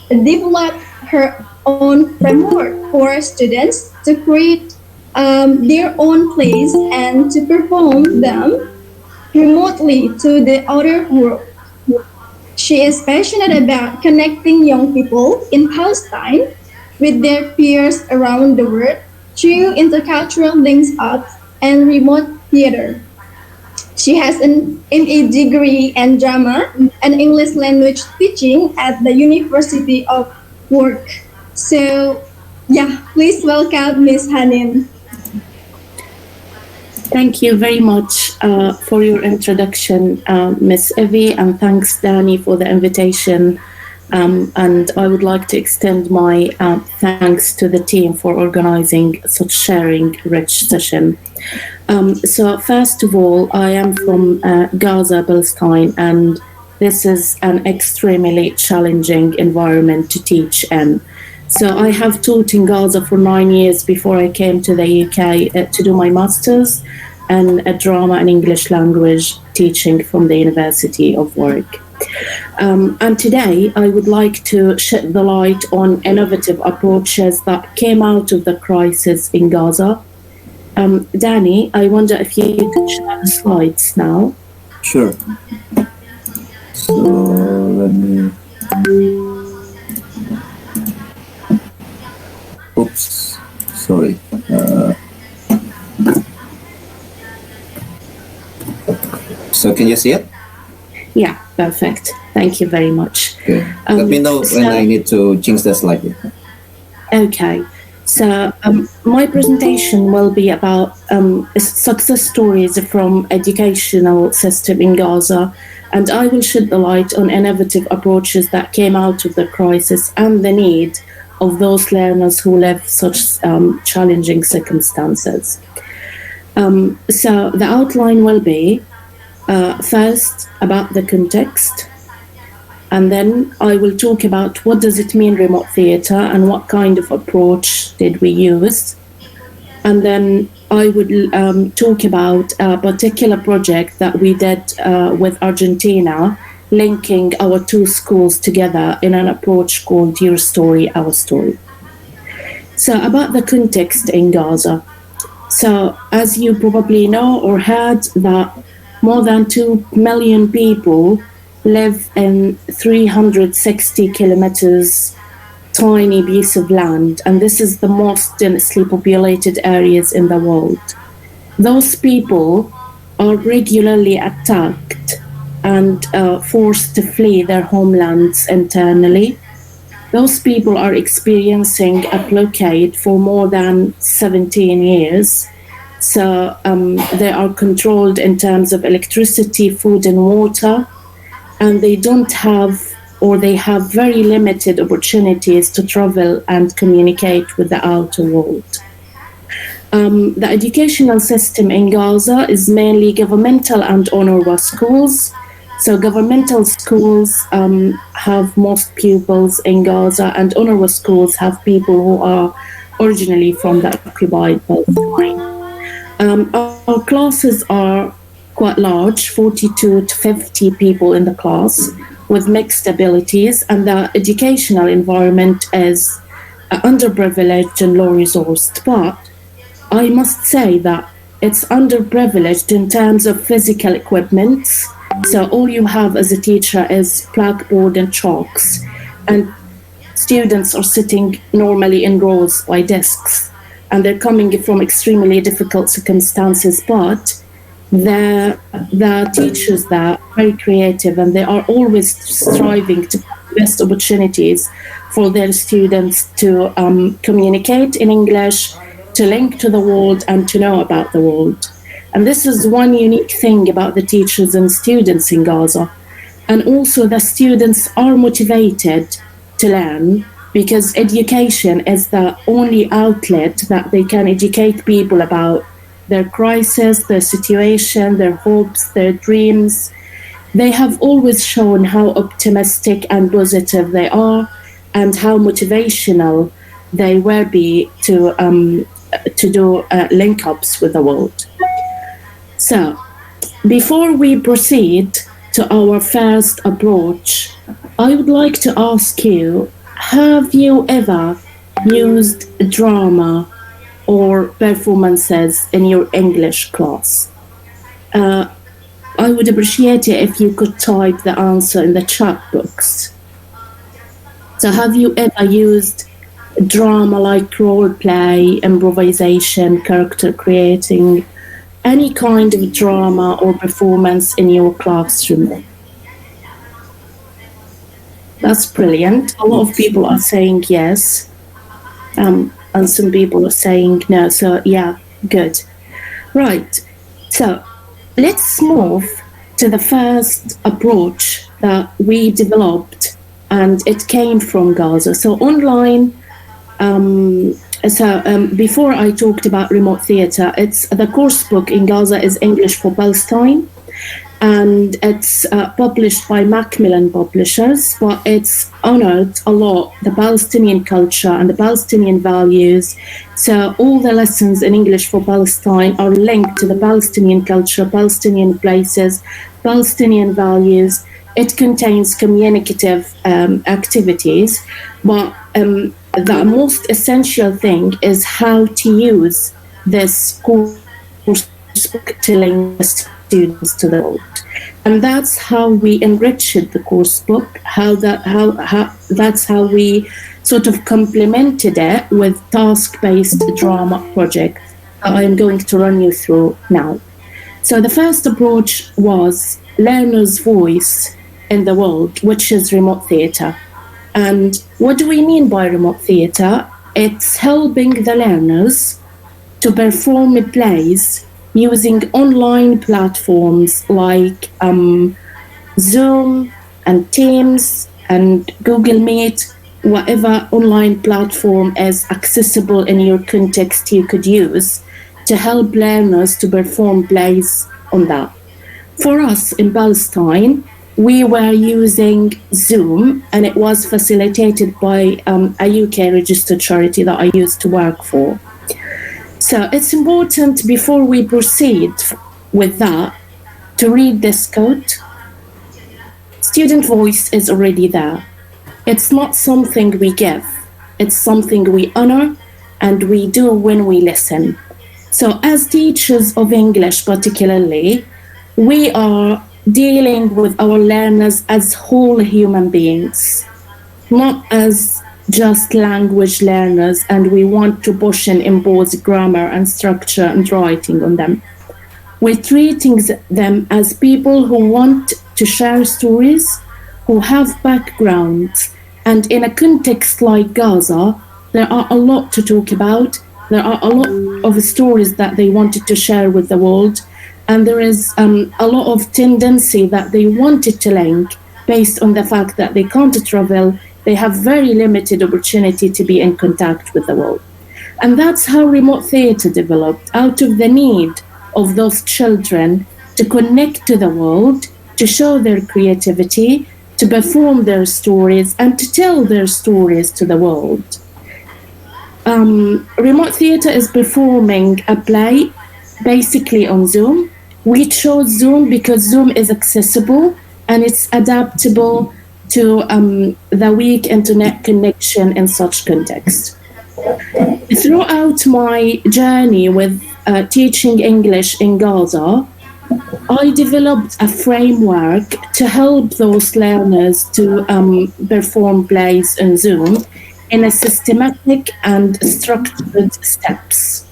developed her own framework for students to create their own plays and to perform them remotely to the outer world. She is passionate about connecting young people in Palestine with their peers around the world through intercultural links up and remote theater. She has an MA degree in drama and English language teaching at the University of Warwick. So, yeah, please welcome Miss Haneen. Thank you very much for your introduction, Miss Evie, and thanks, Danny, for the invitation. And I would like to extend my thanks to the team for organizing such sharing rich session. So first of all, I am from Gaza, Palestine, and this is an extremely challenging environment to teach in. So I have taught in Gaza for 9 years before I came to the UK to do my master's in drama and English language teaching from the University of Warwick. And today I would like to shed the light on innovative approaches that came out of the crisis in Gaza. Danny, I wonder if you could share the slides now. Sure. So let me. Oops, sorry. So can you see it? Yeah, perfect. Thank you very much. Okay. Let me know when I need to change the slide. Okay. So my presentation will be about success stories from educational system in Gaza, and I will shed the light on innovative approaches that came out of the crisis and the need of those learners who live such challenging circumstances. So the outline will be first about the context, and then I will talk about what does it mean remote theatre and what kind of approach did we use. And then I would talk about a particular project that we did with Argentina, linking our two schools together in an approach called Your Story, Our Story. So about the context in Gaza. So as you probably know or heard, that more than 2 million people live in 360 kilometers tiny piece of land, and this is the most densely populated areas in the world. Those people are regularly attacked and forced to flee their homelands internally. Those people are experiencing a blockade for more than 17 years. So they are controlled in terms of electricity, food and water, and they don't have, or they have very limited opportunities to travel and communicate with the outer world. The educational system in Gaza is mainly governmental and UNRWA schools. So governmental schools have most pupils in Gaza, and UNRWA schools have people who are originally from the occupied Palestine. Our classes are quite large, 42 to 50 people in the class with mixed abilities, and the educational environment is underprivileged and low-resourced. But I must say that it's underprivileged in terms of physical equipment. So all you have as a teacher is blackboard and chalks, and students are sitting normally in rows by desks, and they're coming from extremely difficult circumstances, but the teachers there are very creative, and they are always striving to find best opportunities for their students to communicate in English, to link to the world, and to know about the world. And this is one unique thing about the teachers and students in Gaza. And also the students are motivated to learn, because education is the only outlet that they can educate people about their crisis, their situation, their hopes, their dreams. they have always shown how optimistic and positive they are, and how motivational they will be to do link-ups with the world. So, before we proceed to our first approach, I would like to ask you, have you ever used drama or performances in your English class? I would appreciate it if you could type the answer in the chat box. So have you ever used drama like role play, improvisation, character creating, any kind of drama or performance in your classroom? That's brilliant. A lot of people are saying yes, and some people are saying no. So yeah, good. Right. So let's move to the first approach that we developed, and it came from Gaza. So online, before I talked about remote theatre, it's the course book in Gaza is English for Palestine, and it's published by Macmillan Publishers, but it's honored a lot the Palestinian culture and the Palestinian values. So all the lessons in English for Palestine are linked to the Palestinian culture, Palestinian places, Palestinian values. It contains communicative activities, but the most essential thing is how to use this course book to link the students to the world. And that's how we enriched the course book, that's how we sort of complemented it with task-based drama project that I'm going to run you through now. So the first approach was learner's voice in the world, which is remote theatre. And what do we mean by remote theatre? It's helping the learners to perform plays using online platforms like Zoom and Teams and Google Meet, whatever online platform is accessible in your context you could use to help learners to perform plays on that. For us in Palestine, we were using Zoom, and it was facilitated by a UK registered charity that I used to work for. So it's important before we proceed with that to read this quote. Student voice is already there. It's not something we give, it's something we honor and we do when we listen. So as teachers of English particularly, we are dealing with our learners as whole human beings, not as just language learners, and we want to push and impose grammar and structure and writing on them. We're treating them as people who want to share stories, who have backgrounds, and in a context like Gaza, there are a lot to talk about. There are a lot of stories that they wanted to share with the world, and there is a lot of tendency that they wanted to link based on the fact that they can't travel. They have very limited opportunity to be in contact with the world. And that's how remote theatre developed, out of the need of those children to connect to the world, to show their creativity, to perform their stories, and to tell their stories to the world. Remote theatre is performing a play basically on Zoom. We chose Zoom because Zoom is accessible and it's adaptable to the weak internet connection in such context. Throughout my journey with teaching English in Gaza, I developed a framework to help those learners to perform plays on Zoom in a systematic and structured steps.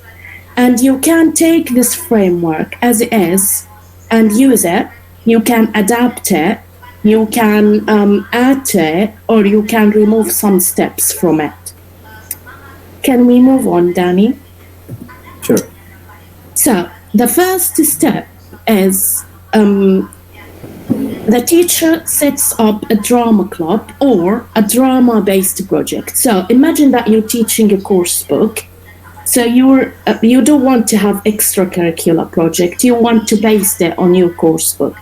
And you can take this framework as it is and use it. You can adapt it, you can add to it, or you can remove some steps from it. Can we move on, Danny? Sure. So the first step is the teacher sets up a drama club or a drama-based project. So imagine that you're teaching a course book. So you don't want to have extracurricular project. You want to base it on your course book.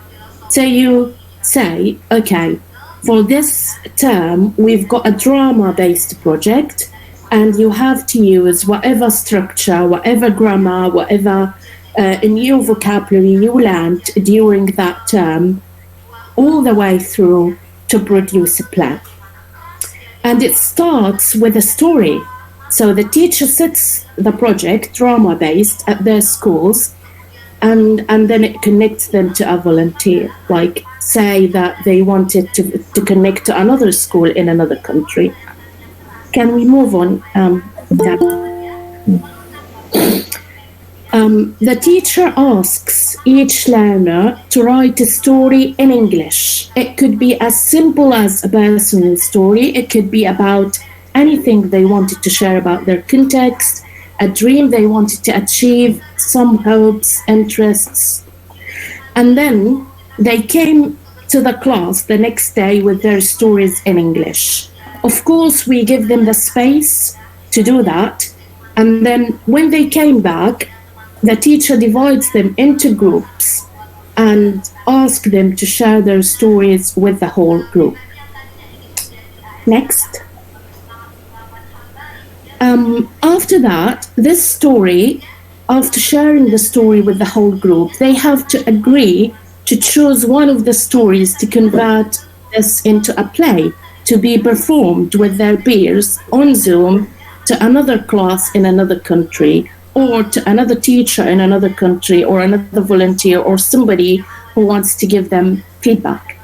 So you say, okay, for this term, we've got a drama-based project, and you have to use whatever structure, whatever grammar, whatever new vocabulary you learned during that term, all the way through to produce a play. And it starts with a story. So the teacher sets the project, drama-based, at their schools, and then it connects them to a volunteer. Like, say that they wanted to connect to another school in another country. Can we move on? The teacher asks each learner to write a story in English. It could be as simple as a personal story. It could be about anything they wanted to share about their context, a dream they wanted to achieve, some hopes, interests. And then they came to the class the next day with their stories in English. Of course, we give them the space to do that. And then when they came back, the teacher divides them into groups and asks them to share their stories with the whole group. Next. After that, this story, after sharing the story with the whole group, they have to agree to choose one of the stories to convert this into a play to be performed with their peers on Zoom to another class in another country, or to another teacher in another country, or another volunteer, or somebody who wants to give them feedback.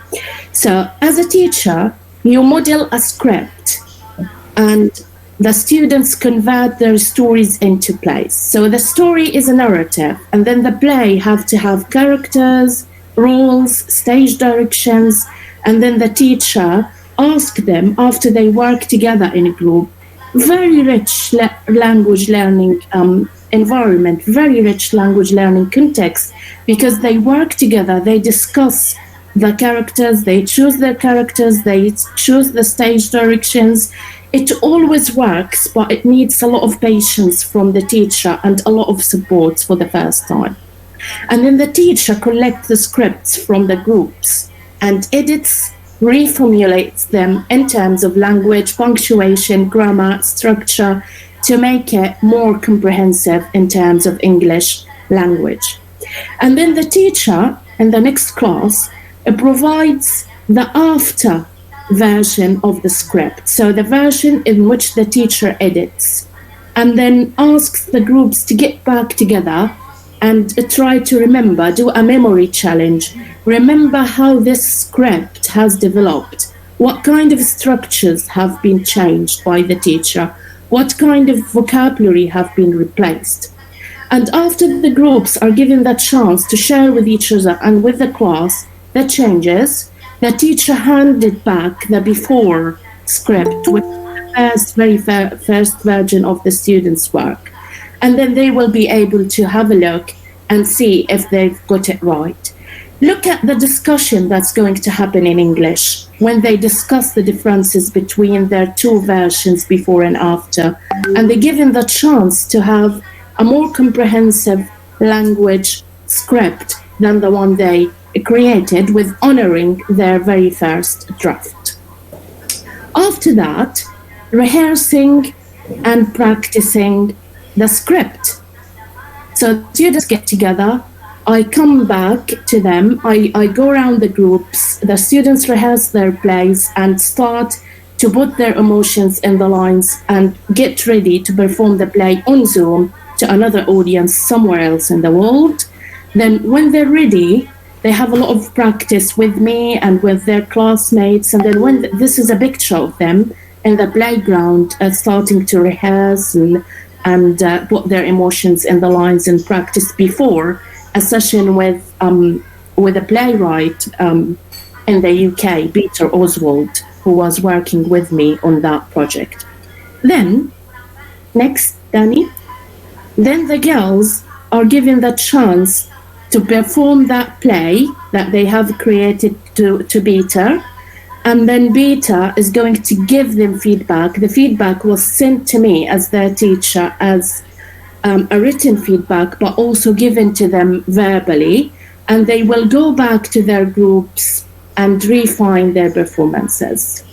So as a teacher, you model a script and the students convert their stories into plays. So the story is a narrative, and then the play have to have characters, roles, stage directions, and then the teacher asks them, after they work together in a group, very rich language learning environment, very rich language learning context, because they work together, they discuss the characters, they choose their characters, they choose the stage directions. It always works, but it needs a lot of patience from the teacher and a lot of support for the first time. And then the teacher collects the scripts from the groups and edits, reformulates them in terms of language, punctuation, grammar, structure, to make it more comprehensive in terms of English language. And then the teacher in the next class provides the after version of the script, so the version in which the teacher edits, and then asks the groups to get back together and try to remember, do a memory challenge, remember how this script has developed, what kind of structures have been changed by the teacher, what kind of vocabulary have been replaced. And after the groups are given the chance to share with each other and with the class the changes, the teacher handed back the before script with the very first version of the students' work. And then they will be able to have a look and see if they've got it right. Look at the discussion that's going to happen in English when they discuss the differences between their two versions before and after. And they're given the chance to have a more comprehensive language script than the one they created, with honoring their very first draft. After that, rehearsing and practicing the script. So students get together, I come back to them, I go around the groups, the students rehearse their plays and start to put their emotions in the lines and get ready to perform the play on Zoom to another audience somewhere else in the world. Then when they're ready, they have a lot of practice with me and with their classmates. And then when this is a picture of them in the playground, starting to rehearse and put their emotions in the lines and practice before a session with a playwright in the UK, Peter Oswald, who was working with me on that project. Then, next, Danny. Then the girls are given the chance to perform that play that they have created to Beta, and then Beta is going to give them feedback. The feedback was sent to me as their teacher as a written feedback, but also given to them verbally, and they will go back to their groups and refine their performances.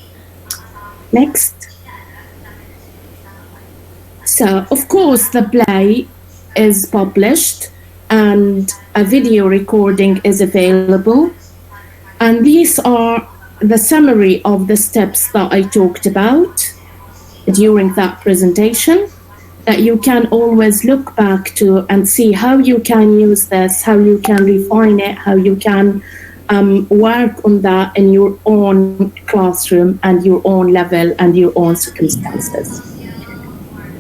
Next. So, of course, the play is published and a video recording is available. And these are the summary of the steps that I talked about during that presentation, that you can always look back to and see how you can use this, how you can refine it, how you can work on that in your own classroom and your own level and your own circumstances.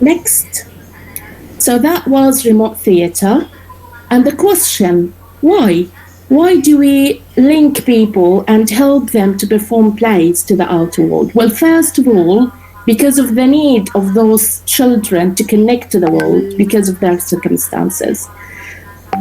Next. So that was remote theatre. And the question, why? Why do we link people and help them to perform plays to the outer world? Well, first of all, because of the need of those children to connect to the world because of their circumstances,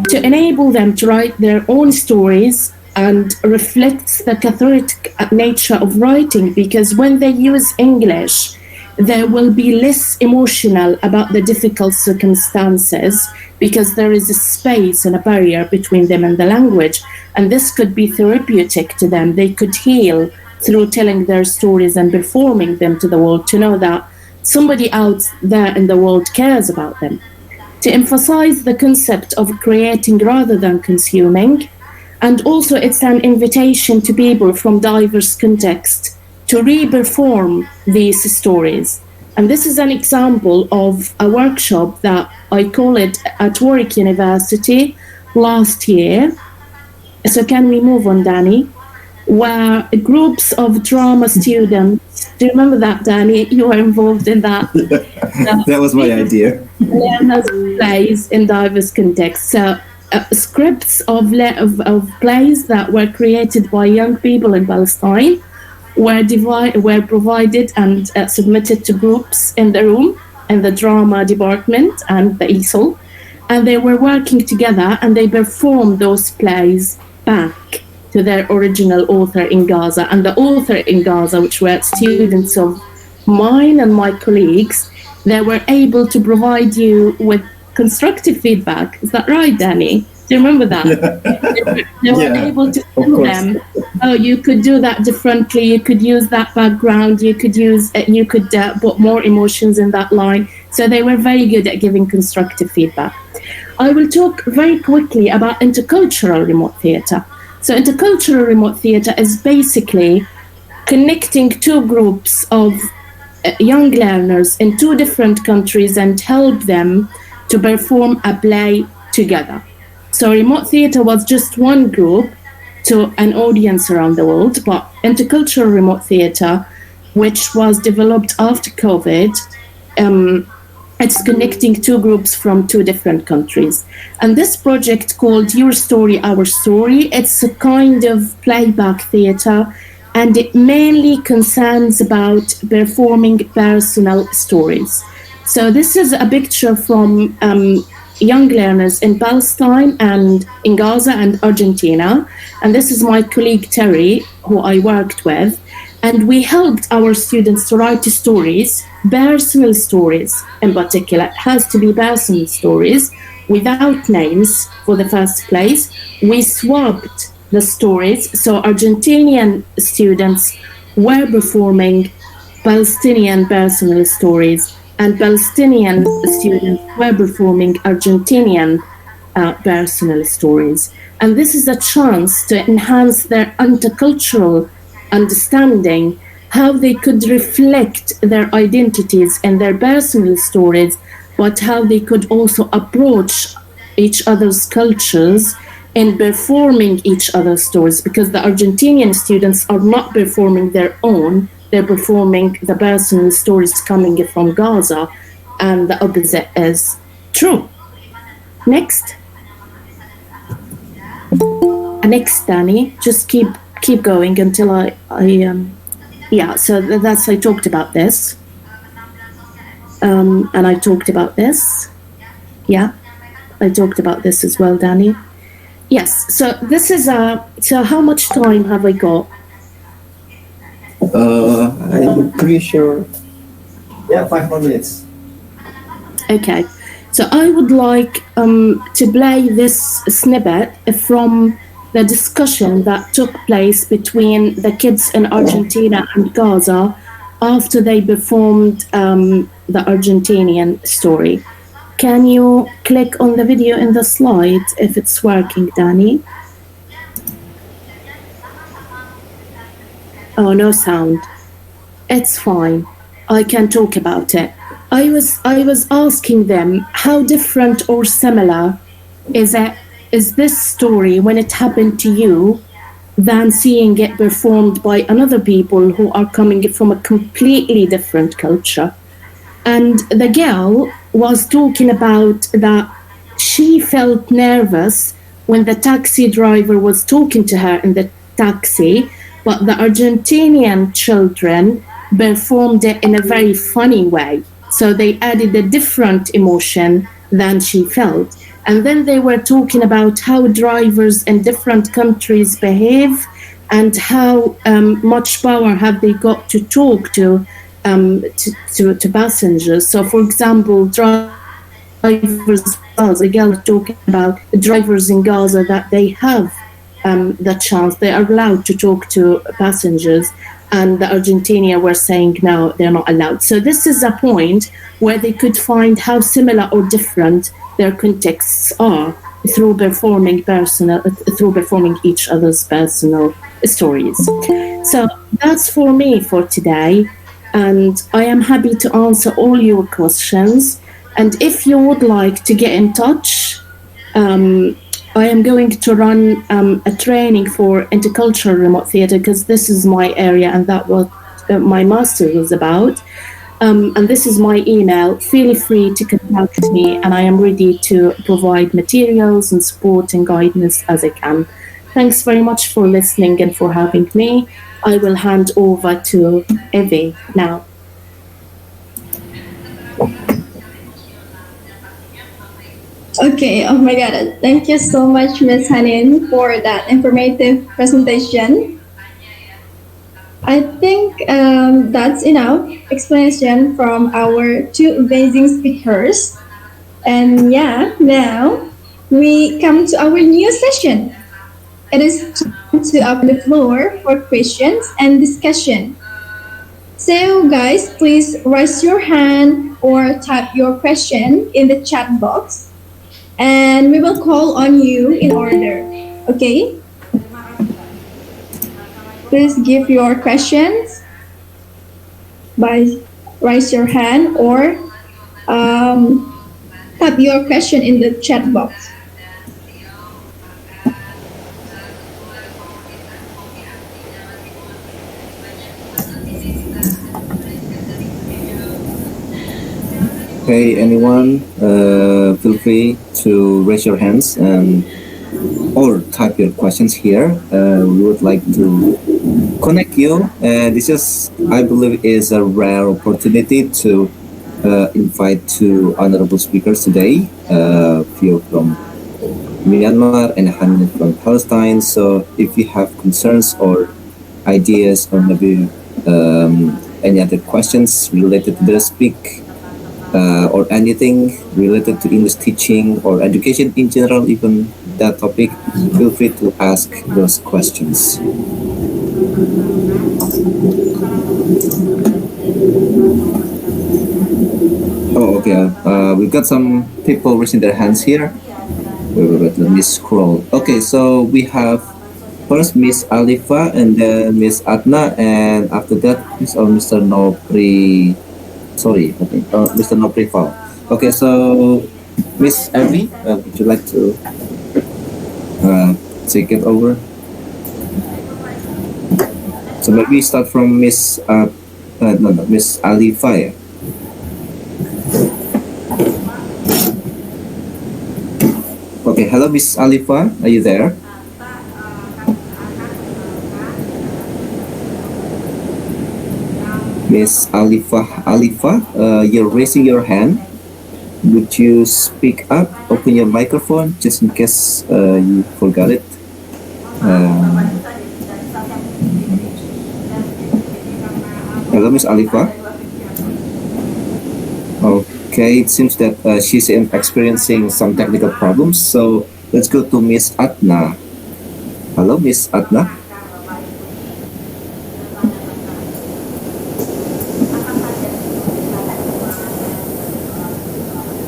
to enable them to write their own stories and reflects the cathartic nature of writing, because when they use English, they will be less emotional about the difficult circumstances because there is a space and a barrier between them and the language. And this could be therapeutic to them. They could heal through telling their stories and performing them to the world, to know that somebody out there in the world cares about them. To emphasize the concept of creating rather than consuming. And also it's an invitation to people from diverse contexts to re-perform these stories. And this is an example of a workshop that I call it at Warwick University last year. So can we move on, Danny? Where groups of drama students, do you remember that, Danny? You were involved in that. That was my idea. Learners plays in diverse contexts. So scripts of plays that were created by young people in Palestine were provided and submitted to groups in the room, in the drama department and the TESOL. And they were working together and they performed those plays back to their original author in Gaza. And the author in Gaza, which were students of mine and my colleagues, they were able to provide you with constructive feedback. Is that right, Danny? Do you remember that? They were able to tell them, oh, you could do that differently. You could use that background. You could put more emotions in that line. So they were very good at giving constructive feedback. I will talk very quickly about intercultural remote theatre. So intercultural remote theatre is basically connecting two groups of young learners in two different countries and help them to perform a play together. So remote theatre was just one group to an audience around the world, but intercultural remote theatre, which was developed after COVID, it's connecting two groups from two different countries. And this project called Your Story, Our Story, it's a kind of playback theatre, and it mainly concerns about performing personal stories. So this is a picture from young learners in Palestine and in Gaza and Argentina. And this is my colleague Terry, who I worked with. And we helped our students to write stories, personal stories in particular. It has to be personal stories without names for the first place. We swapped the stories. So Argentinian students were performing Palestinian personal stories, and Palestinian students were performing Argentinian personal stories. And this is a chance to enhance their intercultural understanding, how they could reflect their identities and their personal stories, but how they could also approach each other's cultures in performing each other's stories, because the Argentinian students are not performing their own, they're performing the personal stories coming from Gaza, and the opposite is true. Next. Next, Danny, just keep going until I talked about this. And I talked about this. Yeah, I talked about this as well, Danny. Yes, so this is so how much time have I got? I'm pretty sure. Yeah, 5 more minutes. Okay, so I would like to play this snippet from the discussion that took place between the kids in Argentina and Gaza after they performed the Argentinian story. Can you click on the video in the slides if it's working, Danny? Oh, no sound. It's fine. I can talk about it. I was asking them how different or similar is this story when it happened to you than seeing it performed by another people who are coming from a completely different culture. And the girl was talking about that she felt nervous when the taxi driver was talking to her in the taxi, but the Argentinian children performed it in a very funny way. So they added a different emotion than she felt. And then they were talking about how drivers in different countries behave and how much power have they got to talk to passengers. So, for example, drivers in Gaza, again, talking about the drivers in Gaza that they have the chance, they are allowed to talk to passengers. And the Argentina were saying, no, they're not allowed. So this is a point where they could find how similar or different their contexts are through performing each other's personal stories. So that's for me for today. And I am happy to answer all your questions. And if you would like to get in touch, I am going to run a training for intercultural remote theatre because this is my area and that what my master was about. And this is my email. Feel free to contact me and I am ready to provide materials and support and guidance as I can. Thanks very much for listening and for having me. I will hand over to Evie now. Okay, oh my god, thank you so much, Ms. Haneen, for that informative presentation. I think that's enough explanation from our two amazing speakers. And yeah, now we come to our new session. It is time to open the floor for questions and discussion. So guys, please raise your hand or type your question in the chat box. And we will call on you in order, okay? Please give your questions by raise your hand or type your question in the chat box. Okay, anyone, feel free to raise your hands and or type your questions here. We would like to connect you. This is, I believe, is a rare opportunity to invite two honorable speakers today. Phyo from Myanmar and Haneen from Palestine. So if you have concerns or ideas or maybe any other questions related to the speak, or anything related to English teaching or education in general, even that topic, feel free to ask those questions. Oh, okay. We've got some people raising their hands here. Wait, let me scroll. Okay, so we have first Miss Alifa and then Miss Adna, and after that Mr. Nopri. Sorry, okay, Mr. Noprifal. Okay, so Miss Abby, would you like to take it over? So maybe start from Miss Miss Alifa. Okay, hello, Miss Alifa, are you there? Miss Alifa, you're raising your hand. Would you speak up, open your microphone, just in case you forgot it? Hello, Miss Alifa. Okay, it seems that she's experiencing some technical problems, so let's go to Miss Adna. Hello, Miss Adna.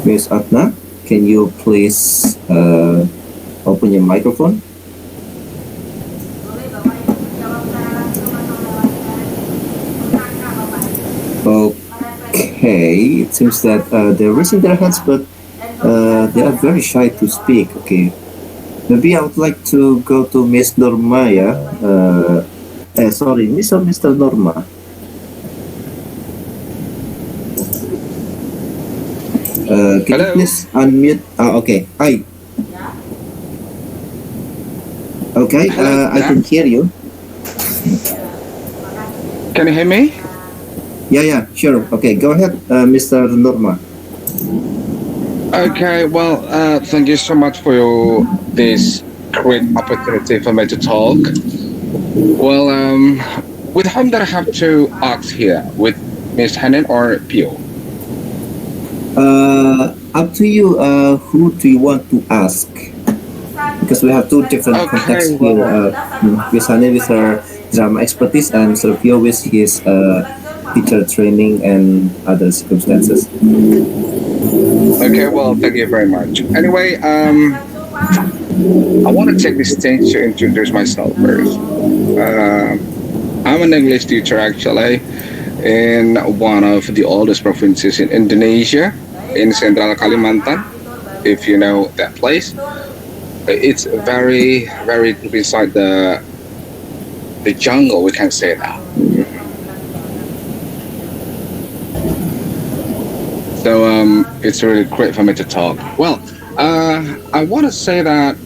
Miss Adna, can you please open your microphone? Okay, it seems that they're raising their hands, but they are very shy to speak. Okay, maybe I would like to go to Miss Norma. Yeah, sorry, Miss or Mr. Norma. Can you please unmute? Okay, hi. Okay, I can hear you. Can you hear me? Yeah, sure. Okay, go ahead, Mr. Norma. Okay, well, thank you so much for this great opportunity for me to talk. Well, with whom that I have to ask here? With Miss Haneen or Phyo? Up to you. Who do you want to ask? Because we have two different contexts here. Miss Haneen with her drama expertise and Mr. Phyo with his teacher training and other circumstances. Okay, well, thank you very much. Anyway, I want to take this stage to introduce myself first. I'm an English teacher actually in one of the oldest provinces in Indonesia, in Central Kalimantan, if you know that place. It's very, very deep inside the jungle, we can say that. So it's really great for me to talk. Well, I want to say that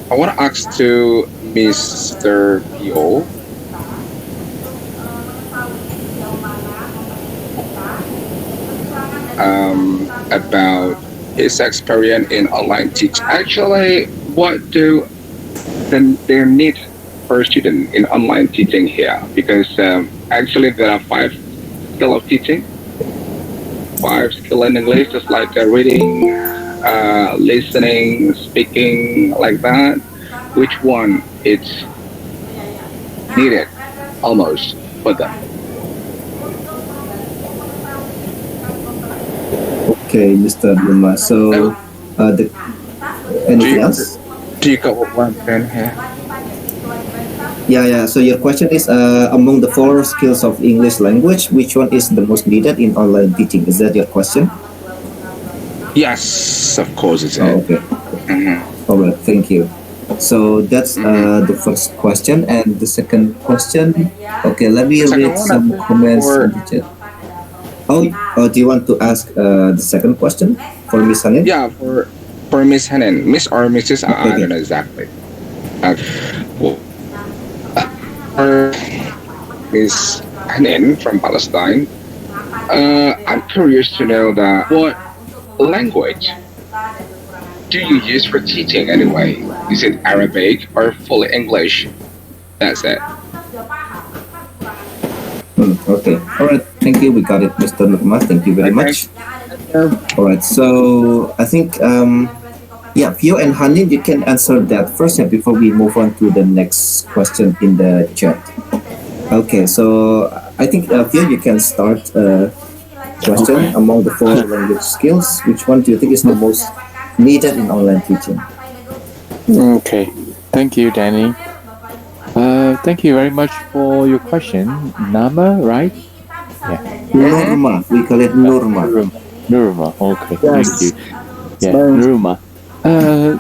I want to ask to Mr. Phyo about his experience in online teaching. Actually, what do they need for a student in online teaching here? Because actually there are 5 skills of teaching. 5 skills in English, just like reading, listening, speaking, like that. Which one is needed almost for them? Okay, Mr. Luma. So, anything else? Do you got one pen here? Yeah. So your question is, among the 4 skills of English language, which one is the most needed in online teaching? Is that your question? Yes, of course it's okay. All right, thank you. So that's the first question, and the second question. Okay, let me read some comments in the chat. Oh, do you want to ask the second question for Miss Haneen? Yeah, for Miss Haneen, Miss or Mrs. I don't know exactly. For Miss Haneen from Palestine, I'm curious to know that what language do you use for teaching anyway? Is it Arabic or fully English? That's it. Okay. All right. Thank you. We got it, Mr. Nurma. Thank you very much. All right. So I think, Phyo and Haneen, you can answer that first before we move on to the next question in the chat. Okay. So I think, Phyo, you can start question. Okay. Among the 4 language skills, which one do you think is the most needed in online teaching? Okay. Thank you, Danny. Thank you very much for your question. Nama, right? Yeah. Norma. We call it Norma. Norma. Okay. Yes. Thank you. Yeah, Norma.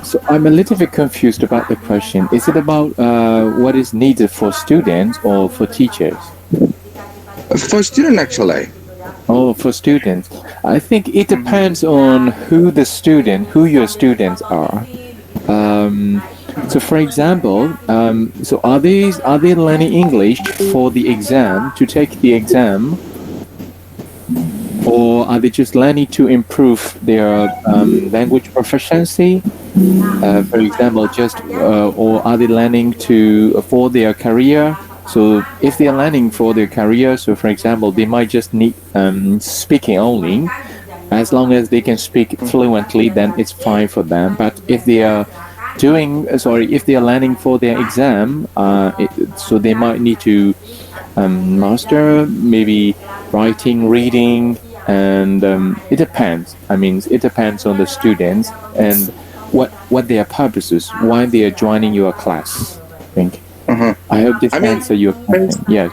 So I'm a little bit confused about the question. Is it about what is needed for students or for teachers? For students, actually. Oh, for students. I think it depends on who your students are. So, for example, so are they learning English for the exam, to take the exam, or are they just learning to improve their language proficiency? For example, or are they learning for their career? So, if they are learning for their career, so for example, they might just need speaking only. As long as they can speak fluently, then it's fine for them. But if they are if they are learning for their exam, so they might need to master maybe writing, reading, and it depends. I mean, it depends on the students and what their purposes, why they are joining your class. I think. I hope this answers your question. Yes.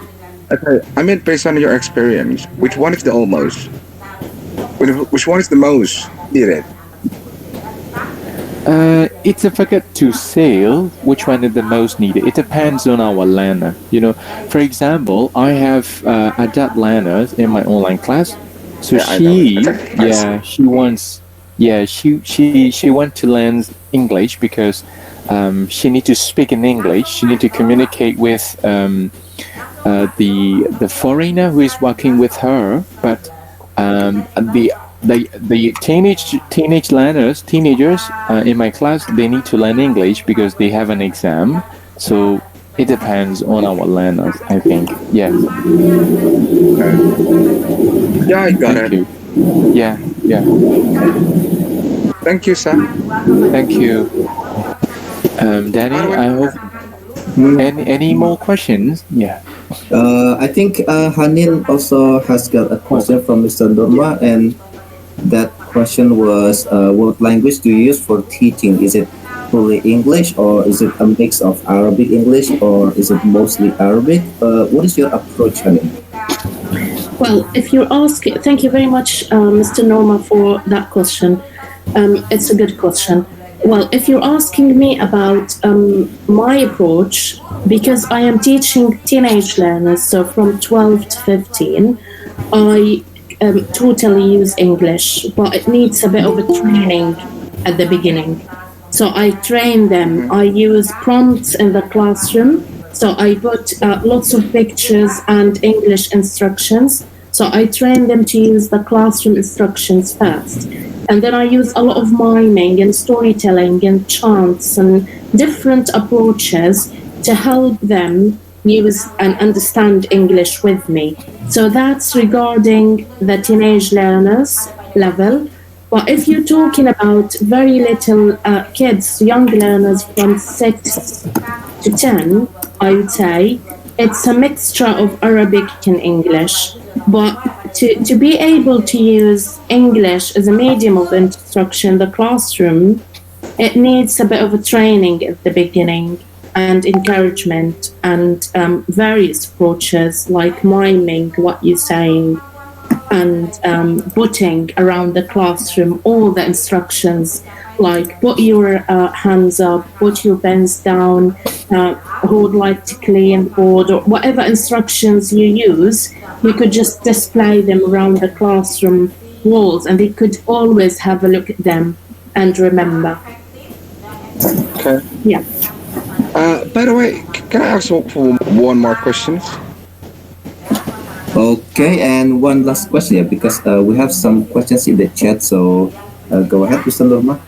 Okay. I mean, based on your experience, which one is the almost? Which one is the most needed? It's difficult to say which one is the most needed. It depends on our learner. You know, for example, I have adult learners in my online class. So she wants to learn English because she need to speak in English. She need to communicate with the foreigner who is working with her. But the teenagers in my class, they need to learn English because they have an exam. So it depends on our learners, I think. Yes. Yeah, I got Thank it. you. Yeah. Thank you, sir. Thank you. Danny, I hope any more questions? Yeah. I think Haneen also has got a question from Mr. Norma, and that question was, what language do you use for teaching? Is it fully English, or is it a mix of Arabic English, or is it mostly Arabic? What is your approach, Haneen? Well, if you're asking, thank you very much, Mr. Norma, for that question. It's a good question. Well, if you're asking me about my approach, because I am teaching teenage learners, so from 12 to 15, I totally use English, but it needs a bit of a training at the beginning. So I train them. I use prompts in the classroom. So I put lots of pictures and English instructions. So I train them to use the classroom instructions first. And then I use a lot of miming and storytelling and chants and different approaches to help them use and understand English with me. So that's regarding the teenage learners level. But if you're talking about very little kids, young learners from 6 to 10, I would say it's a mixture of Arabic and English. But to be able to use English as a medium of instruction in the classroom, it needs a bit of a training at the beginning and encouragement and various approaches like miming what you're saying and putting around the classroom all the instructions like put your hands up, put your pens down, who would like to clean the board, or whatever instructions you use, you could just display them around the classroom walls and they could always have a look at them and remember. Okay. Yeah. By the way, can I ask for one more question? Okay, and one last question, because we have some questions in the chat, so go ahead, Mr. Norma.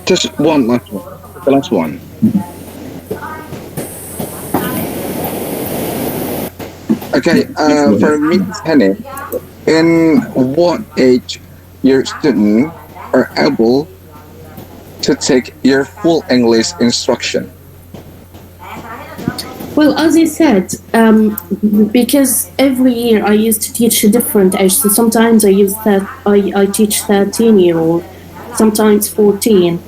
Just one last one. The last one. Okay, for Ms. Haneen, in what age your students are able to take your full English instruction? Well, as I said, because every year I used to teach a different age. So sometimes I teach 13-year-old, sometimes 14.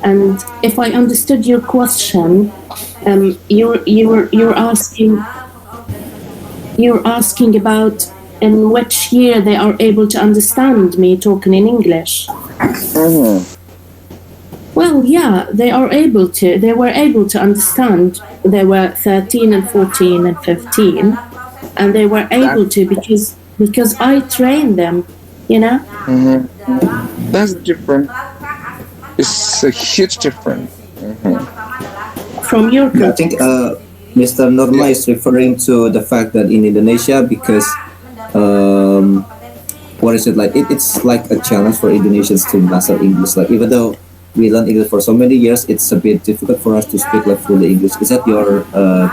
And if I understood your question, you're asking about in which year they are able to understand me talking in English. Well, yeah, they were able to understand. They were 13 and 14 and 15, and they were able to because I trained them, you know. That's different. It's a huge difference. From your I think Mr. Norma is referring to the fact that in Indonesia, because what is it like? It's like a challenge for Indonesians to master English. Like even though we learn English for so many years, it's a bit difficult for us to speak like fully English. Is that your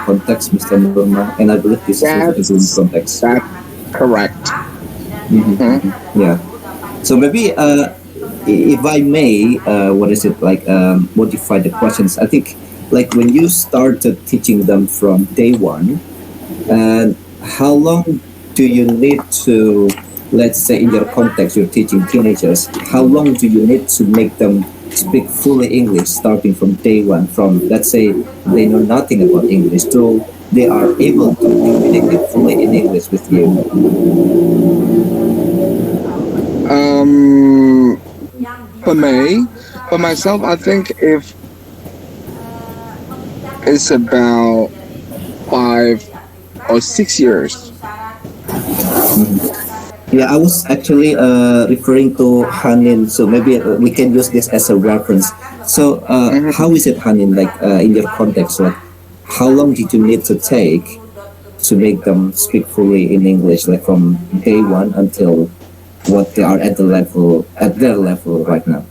context, Mr. Norma? And I believe this is the context. That's correct. Yeah. So maybe if I may, modify the questions. I think like when you started teaching them from day one, and how long do you need to, let's say in your context, you're teaching teenagers, how long do you need to make them speak fully English starting from day one, from let's say they know nothing about English till they are able to communicate fully in English with you? For myself, I think if it's about 5 or 6 years. Yeah, I was actually referring to Haneen, so maybe we can use this as a reference. So, how is it, Haneen, like in your context, like how long did you need to take to make them speak fully in English, like from day one until what they are at their level right now?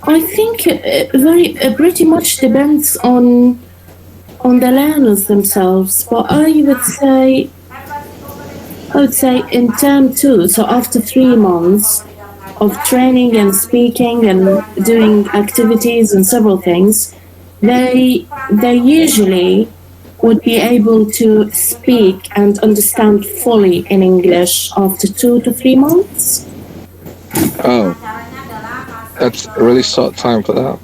I think it pretty much depends on the learners themselves, but I would say in term 2, so after 3 months of training and speaking and doing activities and several things, they usually would be able to speak and understand fully in English after 2 to 3 months. Oh, that's a really short time for that.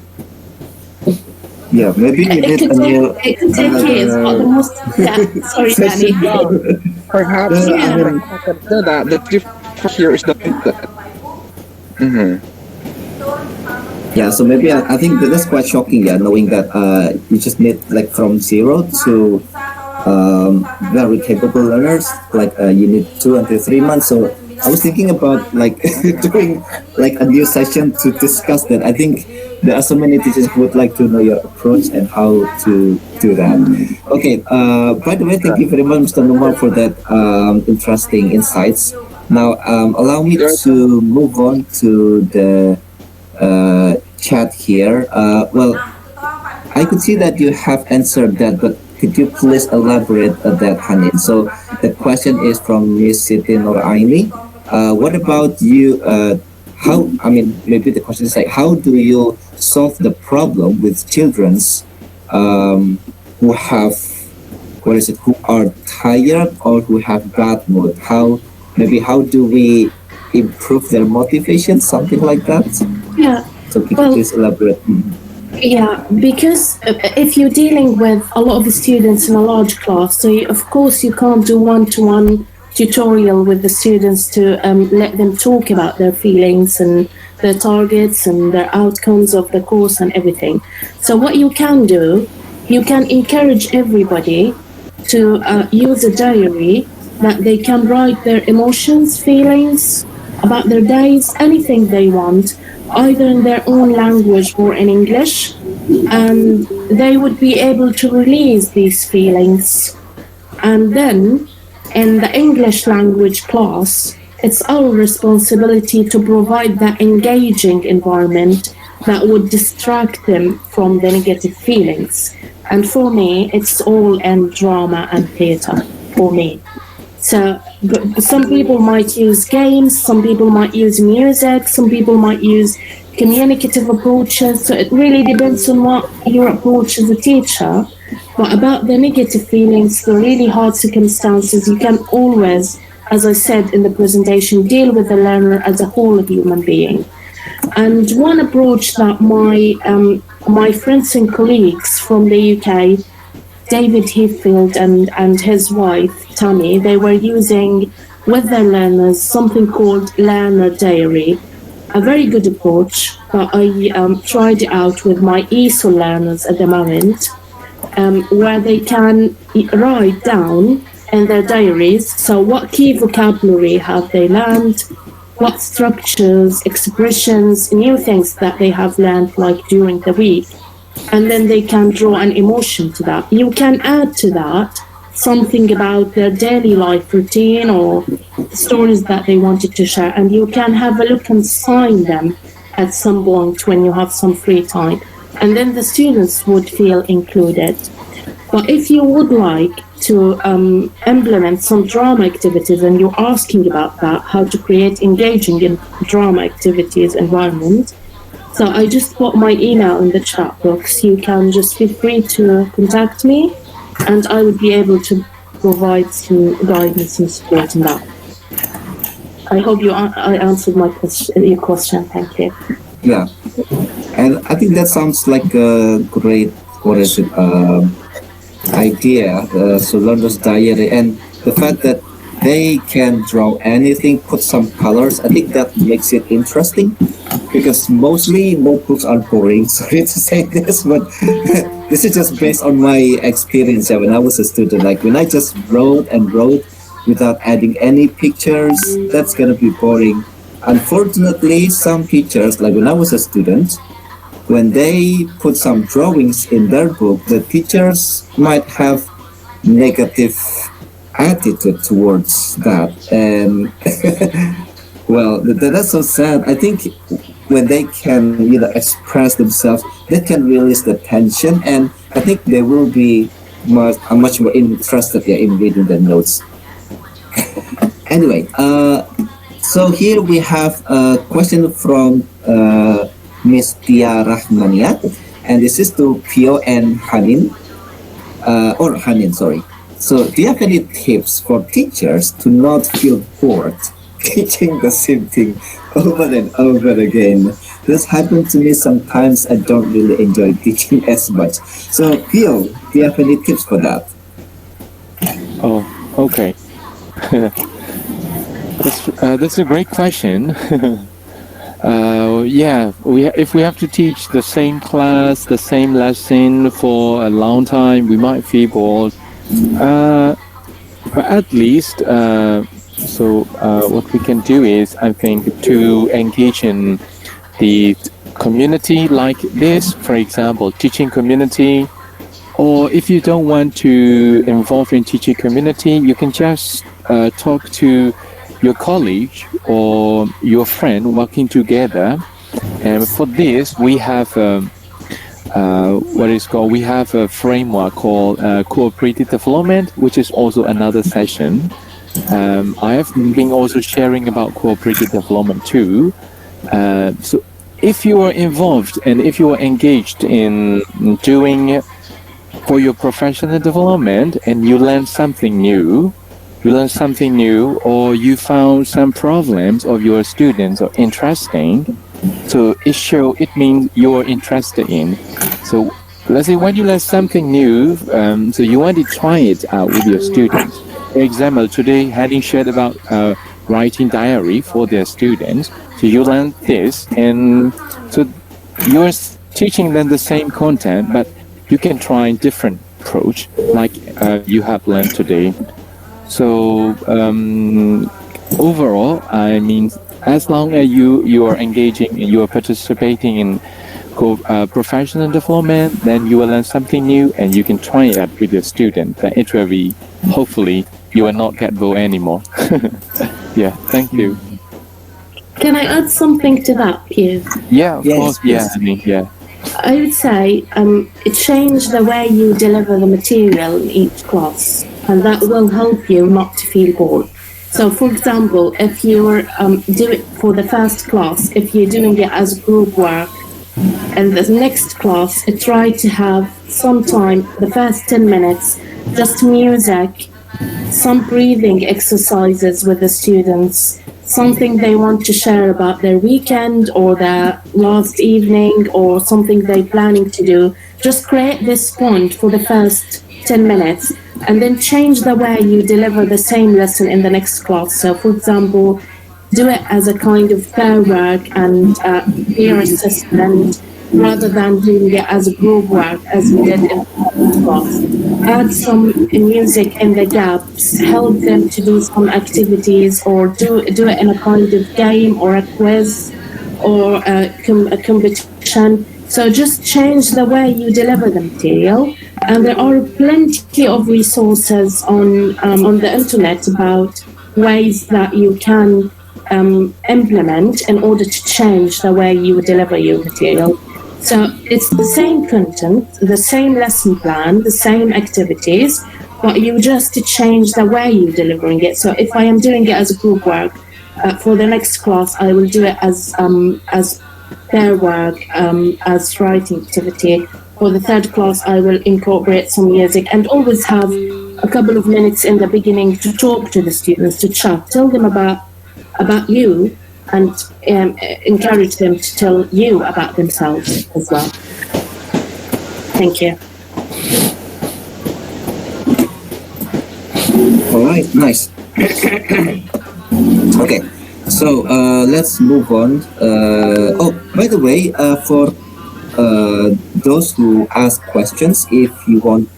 Yeah, maybe we need a new. It could take years, but the most. Sorry, Danny. Perhaps I consider that the difference here is the internet. Yeah, so maybe I think that's quite shocking. Yeah, knowing that you just need like from 0 to very capable learners. Like you need 2 until 3 months. So I was thinking about like doing like a new session to discuss that. I think there are so many teachers who would like to know your approach and how to do that. Okay. By the way, thank you very much, Mr. Numar, for that interesting insights. Now, allow me to move on to the chat here. Well, I could see that you have answered that, but could you please elaborate on that, Haneen? So the question is from Miss Siti Noraini. What about you? Maybe the question is like, how do you solve the problem with children's who have, who are tired or who have bad mood? How do we improve their motivation? Something like that? Yeah. So could you please elaborate? Yeah, because if you're dealing with a lot of students in a large class, so of course you can't do one-to-one tutorial with the students to let them talk about their feelings and their targets and their outcomes of the course and everything. So what you can do, you can encourage everybody to use a diary that they can write their emotions, feelings about their days, anything they want, either in their own language or in English, and they would be able to release these feelings. And then in the English language class, it's our responsibility to provide that engaging environment that would distract them from the negative feelings. And for me, it's all in drama and theatre, for me. So some people might use games, some people might use music, some people might use communicative approaches. So it really depends on what your approach as a teacher. But about the negative feelings, the really hard circumstances, you can always, as I said in the presentation, deal with the learner as a whole human being. And one approach that my friends and colleagues from the UK, David Heathfield and his wife, Tammy, they were using with their learners something called Learner Diary. A very good approach, but I tried it out with my ESOL learners at the moment, where they can write down in their diaries, so what key vocabulary have they learned, what structures, expressions, new things that they have learned like during the week. And then they can draw an emotion to that. You can add to that something about their daily life routine or stories that they wanted to share, and you can have a look and sign them at some point when you have some free time, and then the students would feel included. But if you would like to implement some drama activities, and you're asking about that, how to create engaging in drama activities environment. So I just put my email in the chat box. You can just feel free to contact me, and I would be able to provide some guidance and support in that. I hope I answered your question. Thank you. Yeah, and I think that sounds like a great, idea. So learners' diary, and the fact that they can draw anything, put some colors. I think that makes it interesting, because mostly notebooks are boring. Sorry to say this, but this is just based on my experience. When I was a student, like when I just wrote and wrote without adding any pictures, that's gonna be boring. Unfortunately, some teachers, like when I was a student, when they put some drawings in their book, the teachers might have negative attitude towards that, and well, that's so sad. I think when they can, express themselves, they can release the tension, and I think they will be much more interested in reading the notes. Anyway, so here we have a question from Miss Tia Rahmania, and this is to Phyo and Haneen, or Haneen, sorry. So do you have any tips for teachers to not feel bored teaching the same thing over and over again? This happened to me sometimes. I don't really enjoy teaching as much. So Phyo, do you have any tips for that? Oh, okay. That's a great question. If we have to teach the same class, the same lesson for a long time, we might feel bored. But at least, what we can do is, I think, to engage in the community like this, for example, teaching community, or if you don't want to involve in teaching community, you can just talk to your colleague or your friend working together. And for this, we have we have a framework called cooperative development, which is also another session. I have been also sharing about cooperative development too. So if you are involved and if you are engaged in doing for your professional development and you learn something new, or you found some problems of your students are interesting, so it means you're interested in. So let's say when you learn something new, so you want to try it out with your students. For example, today Haneen shared about writing diary for their students. So you learn this, and so you're teaching them the same content, but you can try different approach like you have learned today. So overall, I mean, as long as you are engaging, you are participating in professional development, then you will learn something new and you can try it out with your student. Then it will be, hopefully, you will not get bored anymore. Yeah, thank you. Can I add something to that, Phyo? Yeah, of course. Yes. Yeah, I mean, yeah. I would say it changed the way you deliver the material in each class, and that will help you not to feel bored. So, for example, if you're doing for the first class, if you're doing it as group work, and the next class, try to have some time, the first 10 minutes, just music, some breathing exercises with the students, something they want to share about their weekend or their last evening or something they're planning to do. Just create this point for the first 10 minutes and then change the way you deliver the same lesson in the next class. So, for example, do it as a kind of pair work and peer assessment rather than doing it as a group work as we did in the class. Add some music in the gaps, help them to do some activities or do it in a kind of game or a quiz or a competition. So just change the way you deliver the material. And there are plenty of resources on the internet about ways that you can implement in order to change the way you deliver your material. So it's the same content, the same lesson plan, the same activities, but you just change the way you're delivering it. So if I am doing it as a group work, for the next class, I will do it as their work, as writing activity. For the third class, I will incorporate some music and always have a couple of minutes in the beginning to talk to the students, to chat, tell them about you, and encourage them to tell you about themselves as well. Thank you. All right, nice. Okay, so let's move on. Oh, by the way, for those who ask questions, if you want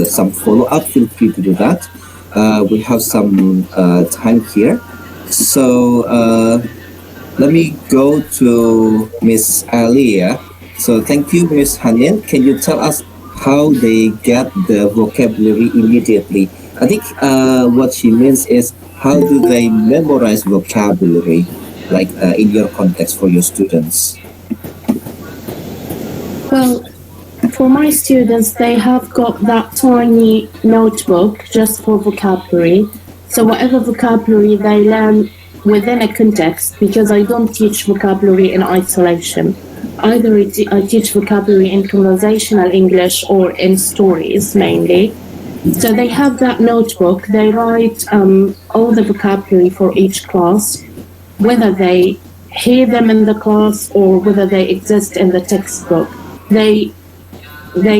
some follow-up, feel free to do that. We have some time here. So let me go to Miss Alia. So thank you, Miss Haneen. Can you tell us how they get the vocabulary immediately? I think what she means is, how do they memorize vocabulary, like in your context for your students? Well, for my students, they have got that tiny notebook just for vocabulary. So whatever vocabulary they learn within a context, because I don't teach vocabulary in isolation. Either I teach vocabulary in conversational English or in stories mainly. So they have that notebook, they write all the vocabulary for each class, whether they hear them in the class or whether they exist in the textbook. They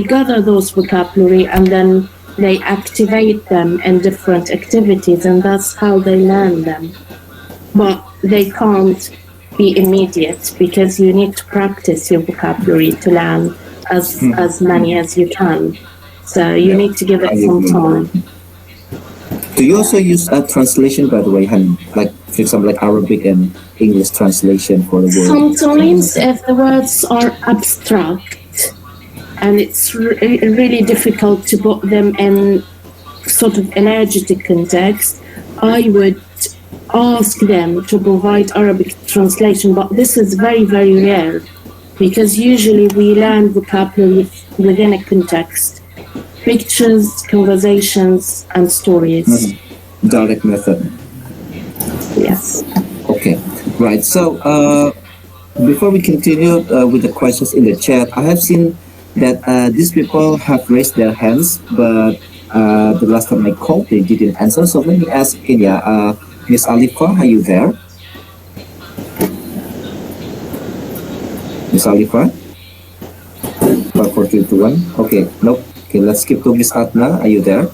gather those vocabulary and then they activate them in different activities, and that's how they learn them. But they can't be immediate because you need to practice your vocabulary to learn as many as you can. So you need to give it some time. Do you also use a translation, by the way, Han? Like, for example, like Arabic and English translation for the word? Sometimes if the words are abstract and it's really difficult to put them in sort of energetic context, I would ask them to provide Arabic translation, but this is very, very rare because usually we learn vocabulary within a context. Pictures, conversations, and stories. Mm-hmm. Direct method. Yes. Okay, right. So before we continue with the questions in the chat, I have seen that these people have raised their hands, but the last time I called, they didn't answer. So let me ask Kenya, Miss Alifa, are you there? Miss Alifa? 5, 4, 3, 2, 1. Okay, nope. Okay, let's skip to Miss Atna. Are you there?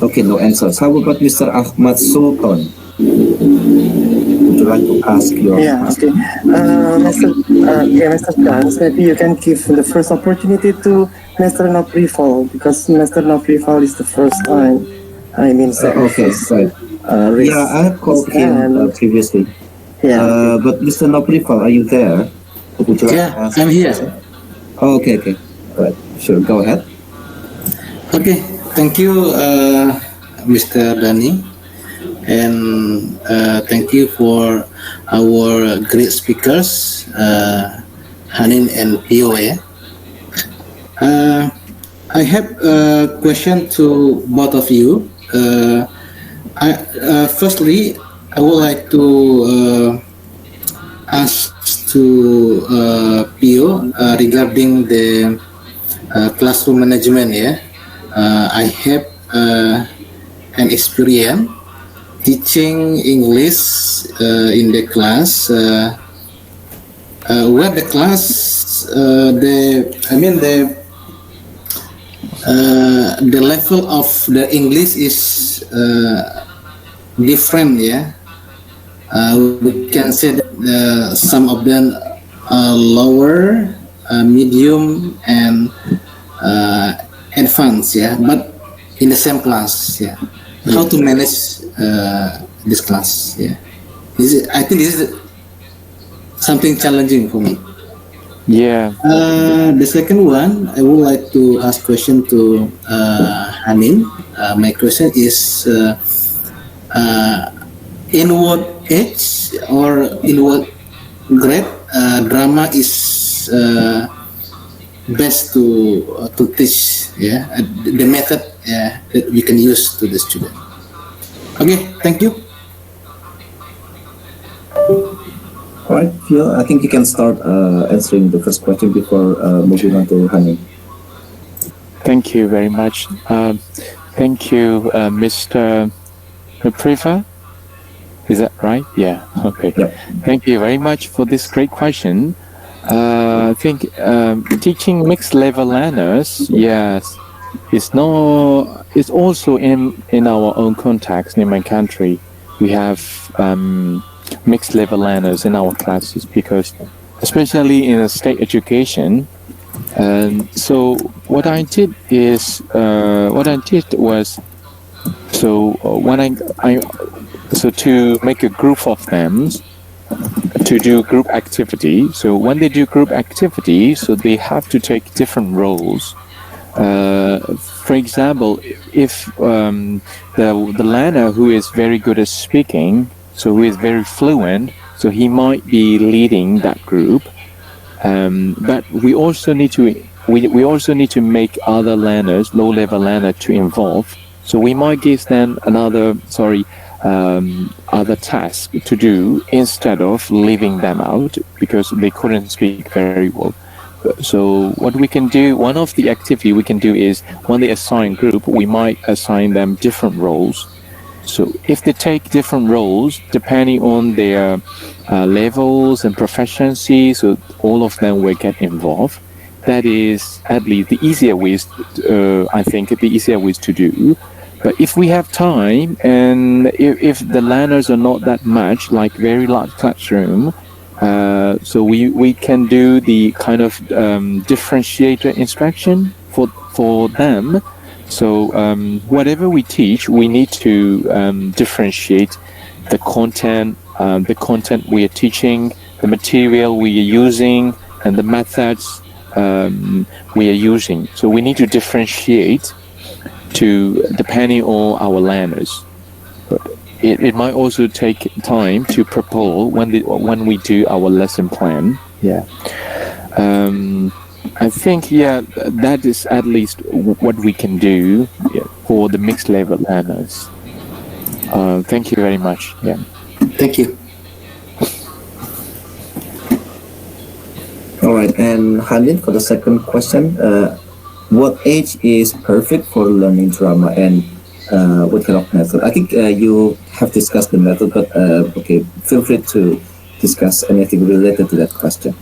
Okay, no answers. How about Mr. Ahmad Sultan? Would you like to ask your... Yeah, okay. Mr. Charles, maybe you can give the first opportunity to Mr. Noprifal, because Mr. Noprifal is the first time. I mean, okay, right. Yeah, I have called him previously. Yeah. But Mr. Noprifal, are you there? Would you like to ask? I'm here. Oh, okay. Right, sure, go ahead. Okay, thank you, Mr. Dani, and thank you for our great speakers, Haneen and Phyo Wai. I have a question to both of you. Firstly, I would like to ask to Phyo regarding the classroom management. I have an experience teaching English in the class where the class the level of the English is different. We can say that some of them are lower, medium, and advanced. But in the same class. How to manage this class? I think this is something challenging for me. Yeah. The second one, I would like to ask question to Haneen. My question is, in what age or in what grade drama is best to teach, yeah, the method, yeah, that we can use to the student. Okay, thank you. All right, Phyo, I think you can start answering the first question before moving on to Haneen. Thank you very much. Thank you, Mr. Priva. Is that right? Yeah. Okay. Yep. Thank you very much for this great question. I think teaching mixed level learners, yes, it's also in our own context in my country. We have mixed level learners in our classes because, especially in a state education. So what I did was to make a group of them to do group activity. So when they do group activity, so they have to take different roles. For example, if the learner who is very good at speaking, so who is very fluent, so he might be leading that group. But we also need to make other learners, low-level learners, to involve. So we might give them other tasks to do instead of leaving them out because they couldn't speak very well. So what we can do, one of the activity we can do is when they assign group, we might assign them different roles. So if they take different roles, depending on their levels and proficiency, so all of them will get involved. That is at least the easier ways, I think, the easier ways to do. But if we have time and if the learners are not that much, like very large classroom, so we can do the kind of differentiator instruction for them. So whatever we teach, we need to differentiate the content we are teaching, the material we are using, and the methods we are using. So we need to differentiate depending on our learners. But it might also take time to prepare when we do our lesson plan. Yeah. I think, that is at least what we can do for the mixed level learners. Thank you very much. Yeah. Thank you. All right, and Haneen, for the second question, what age is perfect for learning drama and what kind of method? I think you have discussed the method, but okay, feel free to discuss anything related to that question.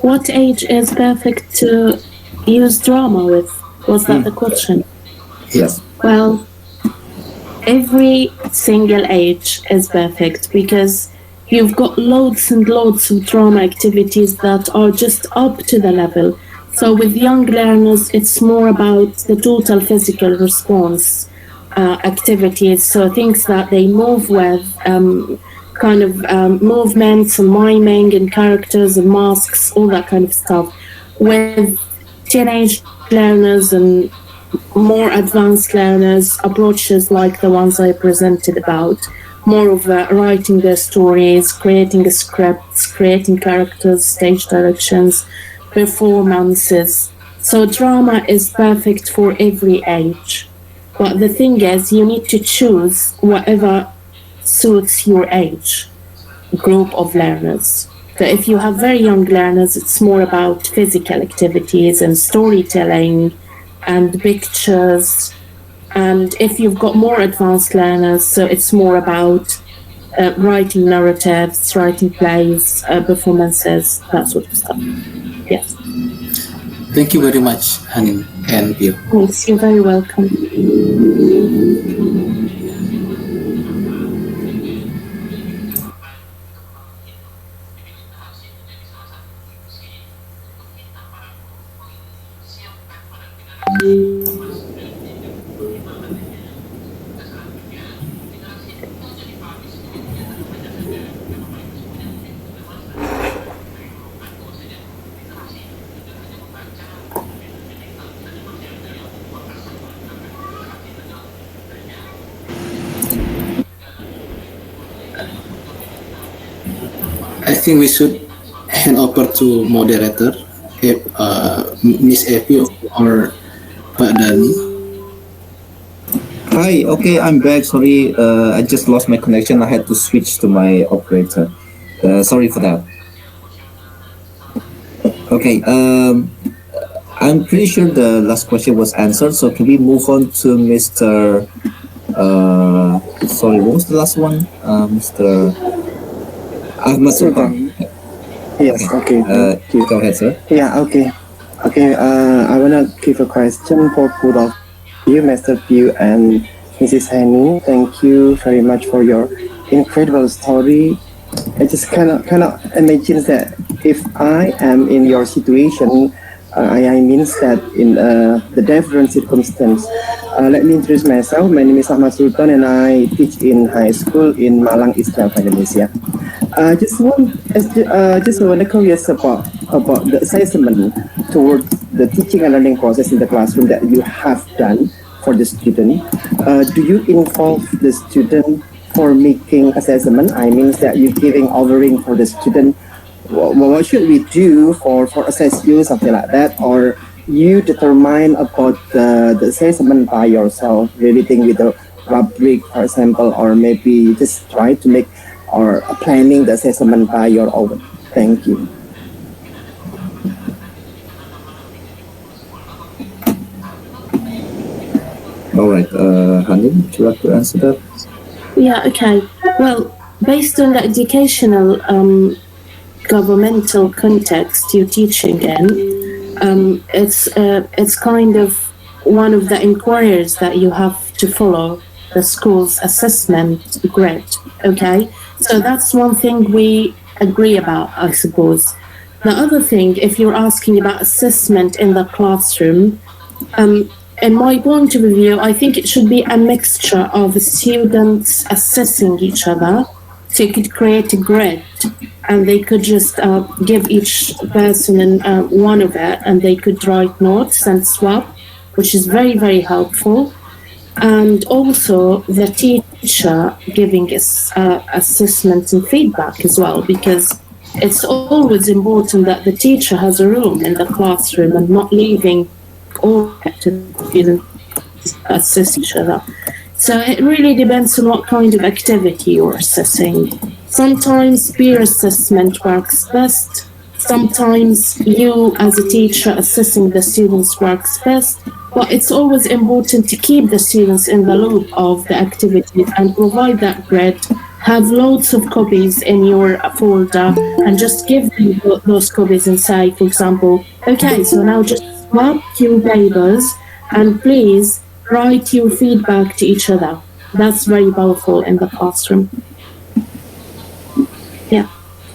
What age is perfect to use drama with? Was that the question? Yes. Well, every single age is perfect because you've got loads and loads of drama activities that are just up to the level. So with young learners, it's more about the total physical response activities. So things that they move with, kind of movements and miming and characters and masks, all that kind of stuff. With teenage learners and more advanced learners, approaches like the ones I presented about, more of writing their stories, creating scripts, creating characters, stage directions, performances. So drama is perfect for every age. But the thing is, you need to choose whatever suits your age group of learners. So if you have very young learners, it's more about physical activities and storytelling and pictures. And if you've got more advanced learners, so it's more about writing narratives, writing plays, performances, that sort of stuff. Yes. Thank you very much, Haneen and Phyo. Thanks, you're very welcome. I think we should hand over to moderator if Miss Epi or Pak Dani. Hi, okay, I'm back. Sorry, I just lost my connection. I had to switch to my operator. Sorry for that. Okay, I'm pretty sure the last question was answered. So can we move on to Mr. Sorry, what was the last one? Mr. Ahmad Sultan. Yes, okay. Thank you. Go ahead, sir. Yeah, okay. Okay, I want to give a question for both of you, Mr. Phyo and Mrs. Haneen. Thank you very much for your incredible story. I just cannot imagine that if I am in your situation, I means that in the different circumstance. Let me introduce myself. My name is Ahmad Sultan and I teach in high school in Malang, East Java, Indonesia. Just want to curious about the assessment towards the teaching and learning process in the classroom that you have done for the student. Do you involve the student for making assessment? I mean that you're giving ordering for the student. What should we do for assess you, something like that, or you determine about the assessment by yourself, relating with the rubric, for example, or maybe just try to make or planning the assessment by your own. Thank you. All right, Haneen, would you like to answer that? Yeah, okay. Well, based on the educational governmental context you're teaching in, it's kind of one of the inquiries that you have to follow, the school's assessment grid, okay? So that's one thing we agree about, I suppose. The other thing, if you're asking about assessment in the classroom, in my point of view, I think it should be a mixture of students assessing each other. So you could create a grid and they could just give each person one of it and they could write notes and swap, which is very, very helpful. And also the teacher giving us assessments and feedback as well, because it's always important that the teacher has a room in the classroom and not leaving all to assess each other. So it really depends on what kind of activity you're assessing. Sometimes peer assessment works best. Sometimes you as a teacher assessing the students works best. But it's always important to keep the students in the loop of the activities and provide that grid. Have loads of copies in your folder and just give them those copies and say, for example, okay, so now just swap your papers and please write your feedback to each other. That's very powerful in the classroom. Yeah,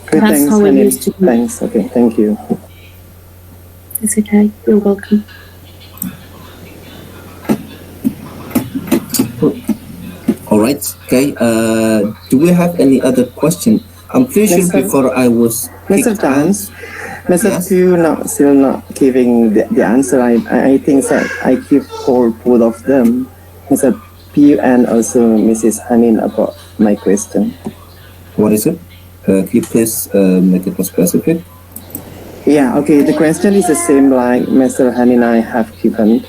okay, that's thanks, how it Haneen. used to be. Thanks, okay, thank you. It's okay, you're welcome. All right, okay. Do we have any other question? I'm pretty sure before I was Mr. Chance, Mr. Phyo still not giving the answer. I think that I give for both of them, Mr. Phyo and also Mrs. Haneen, about my question. What is it? Can you please make it more specific? Yeah, okay. The question is the same like Mr. Haneen and I have given.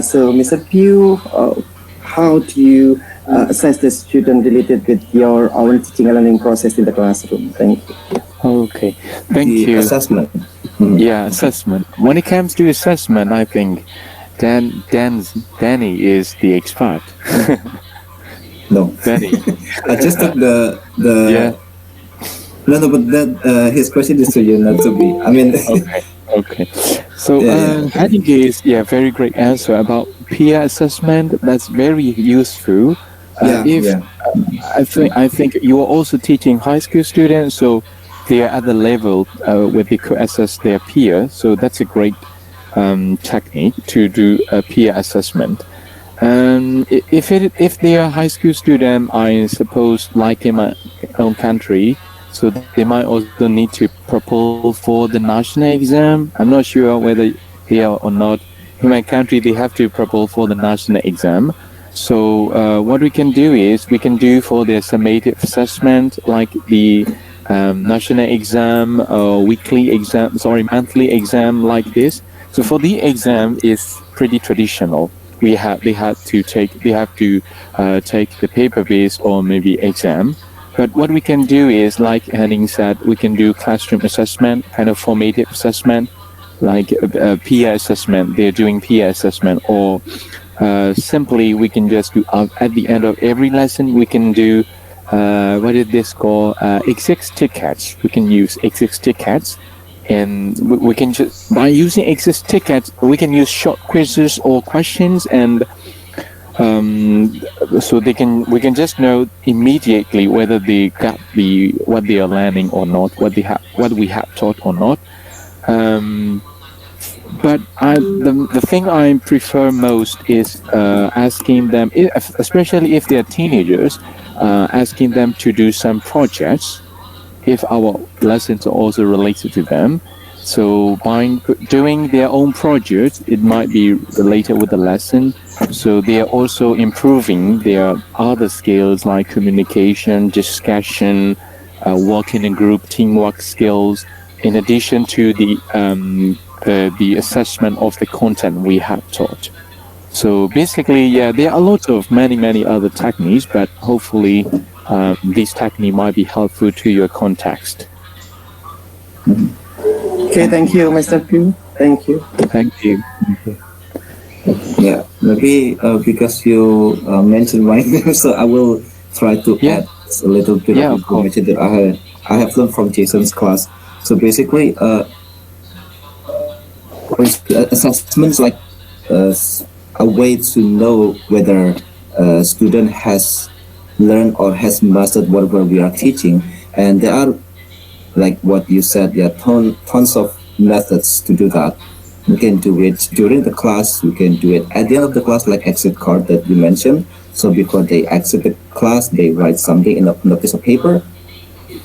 So, Mr. Phyo, how do you assess the student related with your own teaching and learning process in the classroom? Thank you. Okay, thank you. Assessment. Yeah, assessment. When it comes to assessment, I think Danny is the expert. No, Danny. I just took the yeah. No, but that his question is to you, not to me. I mean. Okay. So I think it's very great answer about peer assessment. That's very useful. I think you are also teaching high school students, so they are at the level where they could assess their peers. So that's a great technique to do a peer assessment. If they are high school student, I suppose like in my own country, so they might also need to propose for the national exam. I'm not sure whether they are or not. In my country, they have to propose for the national exam. So what we can do is we can do for their summative assessment, like the national exam, monthly exam like this. So for the exam is pretty traditional. They have to take the paper based or maybe exam. But what we can do is, like Haneen said, we can do classroom assessment, kind of formative assessment, like a peer assessment. They're doing peer assessment, or simply we can just do at the end of every lesson we can do what is this called exit tickets. We can use exit tickets, and we can just, by using exit tickets, we can use short quizzes or questions, and so we can just know immediately whether they got what they are learning or not, what we have taught or not. But the thing I prefer most is asking them, especially if they are teenagers, asking them to do some projects if our lessons are also related to them. So by doing their own projects, it might be related with the lesson. So they are also improving their other skills like communication, discussion, working in group, teamwork skills, in addition to the assessment of the content we have taught. So basically, yeah, there are lots of many other techniques, but hopefully this technique might be helpful to your context. Okay, thank you, Mr. Phyo. Thank you. Thank you. Yeah, maybe because you mentioned my name, so I will try to add a little bit of information that I have learned from Jason's class. So basically, assessments like a way to know whether a student has learned or has mastered whatever we are teaching, and there are, like what you said, there are tons of methods to do that. We can do it during the class, we can do it at the end of the class, like exit card that you mentioned. So before they exit the class, they write something in a piece of paper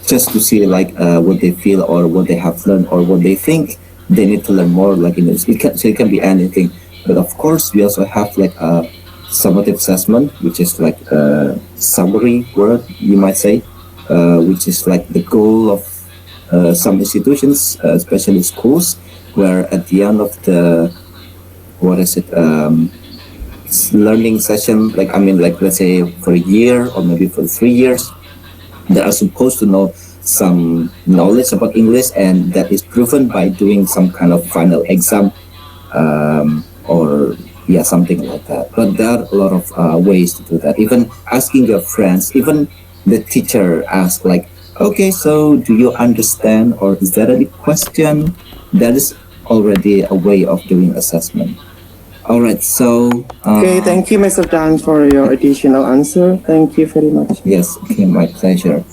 just to see like what they feel or what they have learned or what they think they need to learn more. Like it can be anything. But of course, we also have like a summative assessment, which is like a summary word, you might say, which is like the goal of some institutions, especially schools, where at the end of the learning session, like let's say for a year or maybe for 3 years, they are supposed to know some knowledge about English, and that is proven by doing some kind of final exam, or something like that. But there are a lot of ways to do that. Even asking your friends, even the teacher asks like, okay, so do you understand, or is there any question? That is already a way of doing assessment. All right, so okay, thank you, Mr. Dan, for your additional answer. Thank you very much. Yes, okay, my pleasure.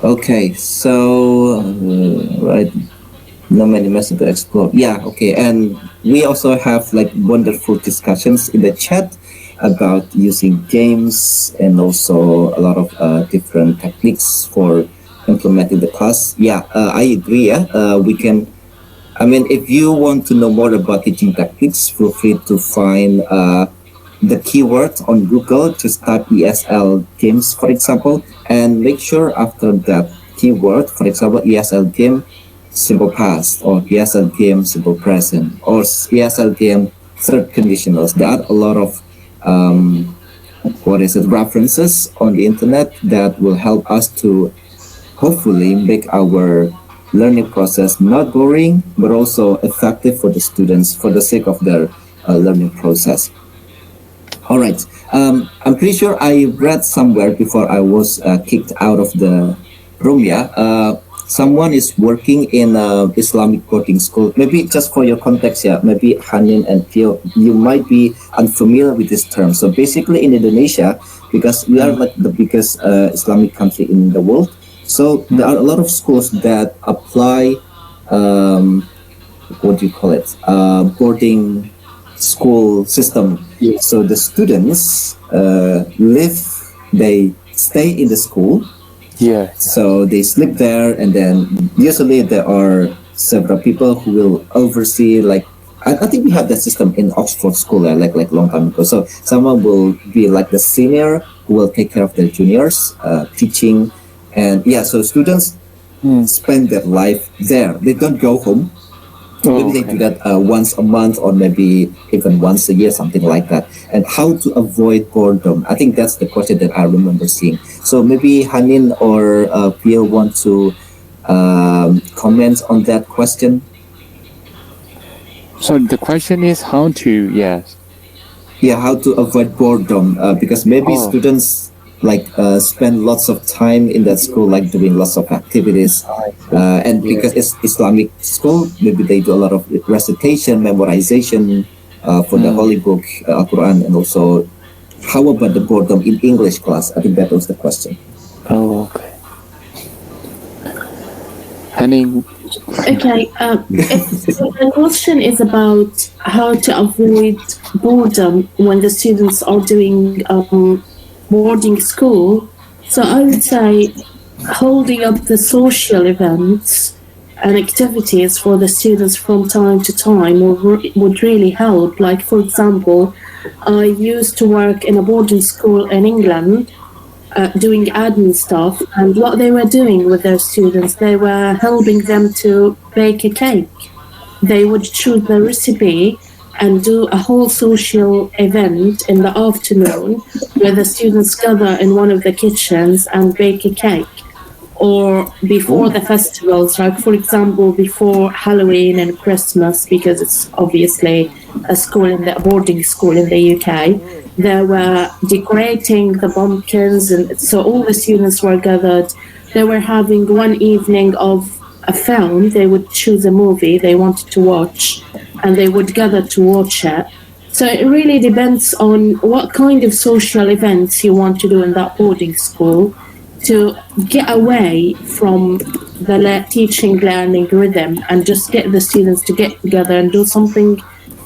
Okay, so right, not many methods to explore. Yeah, okay, and we also have like wonderful discussions in the chat about using games and also a lot of different techniques for implementing the class. Yeah, I agree. We can. I mean, if you want to know more about teaching techniques, feel free to find the keywords on Google. Just type ESL games, for example, and make sure after that keyword, for example, ESL game simple past, or ESL game simple present, or ESL game third conditionals. There are a lot of references on the internet that will help us to hopefully make our learning process not boring, but also effective for the students for the sake of their learning process. All right. I'm pretty sure I read somewhere before I was kicked out of the room. Someone is working in Islamic boarding school. Maybe just for your context, maybe Haneen and Phyo, you might be unfamiliar with this term. So basically in Indonesia, because we are like the biggest Islamic country in the world, so there are a lot of schools that apply, boarding school system. Yeah. So the students they stay in the school. Yeah. So they sleep there, and then usually there are several people who will oversee. Like I think we have that system in Oxford School, like long time ago. So someone will be like the senior who will take care of their juniors, teaching. And so students spend their life there. They don't go home. Maybe they do that once a month or maybe even once a year, something like that. And how to avoid boredom? I think that's the question that I remember seeing. So maybe Haneen or Phyo want to comment on that question. So the question is how to, yes. Yeah, how to avoid boredom, because maybe students like spend lots of time in that school, like doing lots of activities, and because it's Islamic school, maybe they do a lot of recitation, memorization for the Holy Book, Quran, and also how about the boredom in English class? I think that was the question. Oh, okay. Haneen. Okay, if the question is about how to avoid boredom when the students are doing boarding school, so I would say holding up the social events and activities for the students from time to time would really help. Like, for example, I used to work in a boarding school in England, doing admin stuff, and what they were doing with their students, they were helping them to bake a cake. They would choose the recipe and do a whole social event in the afternoon where the students gather in one of the kitchens and bake a cake. Or before the festivals, like for example, before Halloween and Christmas, because it's obviously a boarding school in the UK, they were decorating the pumpkins, and so all the students were gathered. They were having one evening of a film. They would choose a movie they wanted to watch, and they would gather to watch it. So it really depends on what kind of social events you want to do in that boarding school to get away from the teaching learning rhythm and just get the students to get together and do something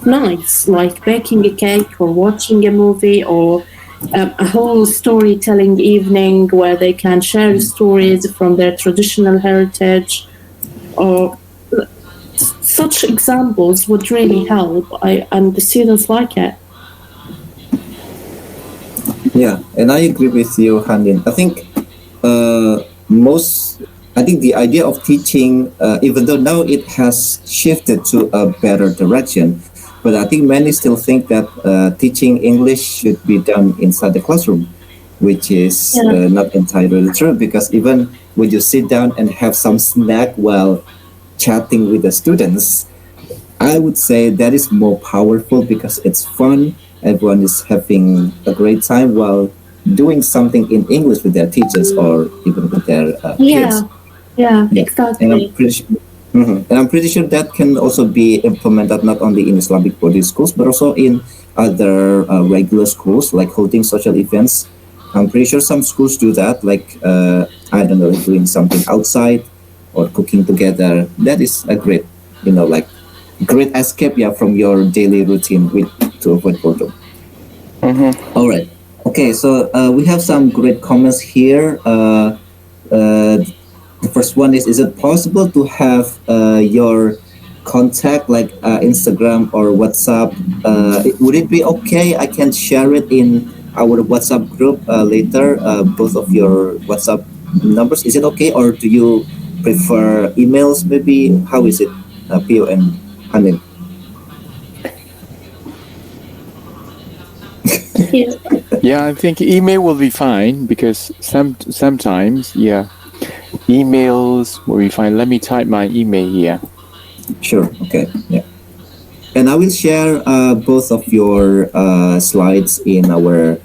nice, like baking a cake or watching a movie, or a whole storytelling evening where they can share stories from their traditional heritage, or such examples would really help, and the students like it. Yeah, and I agree with you, Haneen. I think the idea of teaching, even though now it has shifted to a better direction, but I think many still think that teaching English should be done inside the classroom, which is not entirely true, because even when you sit down and have some snack while chatting with the students, I would say that is more powerful because it's fun. Everyone is having a great time while doing something in English with their teachers or even with their kids. Yeah, exactly. And I'm pretty sure that can also be implemented not only in Islamic boarding schools, but also in other regular schools, like holding social events. I'm pretty sure some schools do that, like, I don't know, doing something outside or cooking together. That is a great, great escape from your daily routine to avoid boredom. All right. Okay, so we have some great comments here. The first one is it possible to have your contact, like Instagram or WhatsApp? Would it be okay? I can share it in our WhatsApp group later, both of your WhatsApp numbers. Is it okay, or do you prefer emails maybe? How is it, Phyo and Haneen? Yeah, I think email will be fine because sometimes, emails will be fine. Let me type my email here. Sure. Okay. Yeah. And I will share both of your slides in our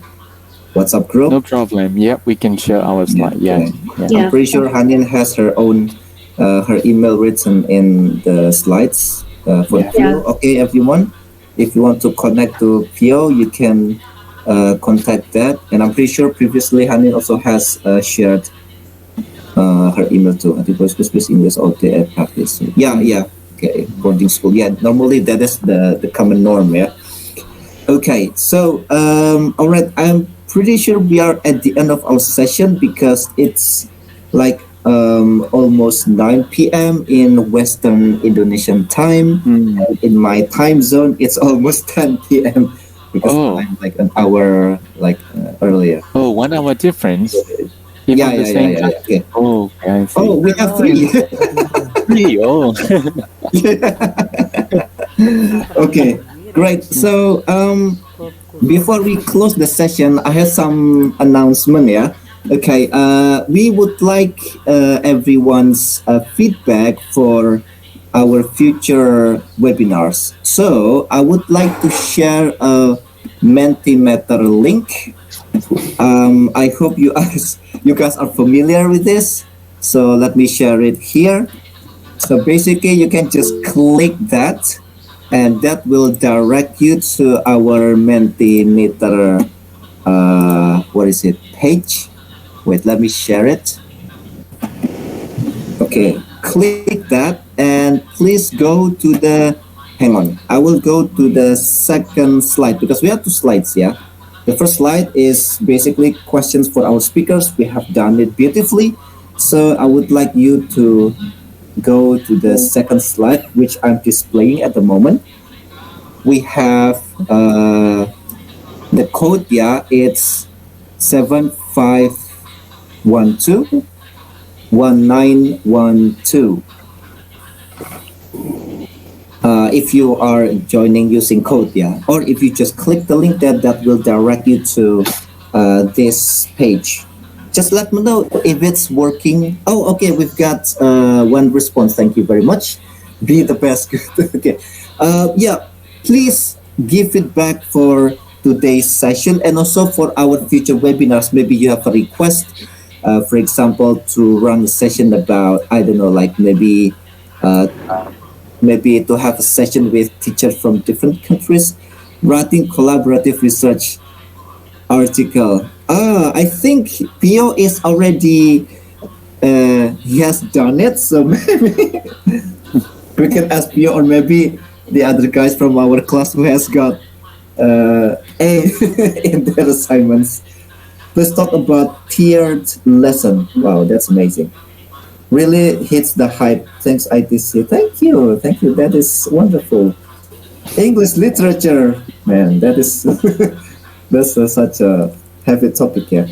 WhatsApp group. No problem. Yeah, we can share our slide. Yeah. I'm pretty sure Haneen has her own her email written in the slides for Phyo. Okay, everyone. If you want to connect to Phyo, you can contact that. And I'm pretty sure previously Haneen also has shared her email too. I think it was English all day at practice. Yeah. Okay, boarding school. Yeah, normally that is the common norm. Yeah. Okay, so all right. I'm pretty sure we are at the end of our session because it's like almost 9 p.m. in Western Indonesian time. In my time zone, it's almost 10 p.m. because I'm like an hour earlier. Oh, 1 hour difference. Yeah. Okay. Oh, I see. Oh, we have 3. 3. Oh. Okay, great. So before we close the session, I have some announcement. Yeah. Okay. We would like everyone's feedback for our future webinars. So I would like to share a Mentimeter link. I hope you guys are familiar with this. So let me share it here. So basically, you can just click that, and that will direct you to our Mentimeter. What is it? Page. Wait, let me share it. Okay, click that, and please go to the. Hang on, I will go to the second slide because we have two slides. Yeah, the first slide is basically questions for our speakers. We have done it beautifully, so I would like you to go to the second slide, which I'm displaying at the moment. We have the code. Yeah, it's 75121912. If you are joining using code, yeah, or if you just click the link, that will direct you to this page. Just let me know if it's working. Oh, okay, we've got one response. Thank you very much. Be the best. Okay. Yeah, please give feedback for today's session and also for our future webinars. Maybe you have a request, for example, to run a session about, I don't know, like maybe to have a session with teachers from different countries, writing collaborative research article. I think Phyo is already, he has done it, so maybe we can ask Phyo or maybe the other guys from our class who has got A in their assignments. Let's talk about tiered lesson. Wow, that's amazing. Really hits the hype. Thanks, ITC. Thank you. That is wonderful. English literature, man, that is that's such a heavy topic here.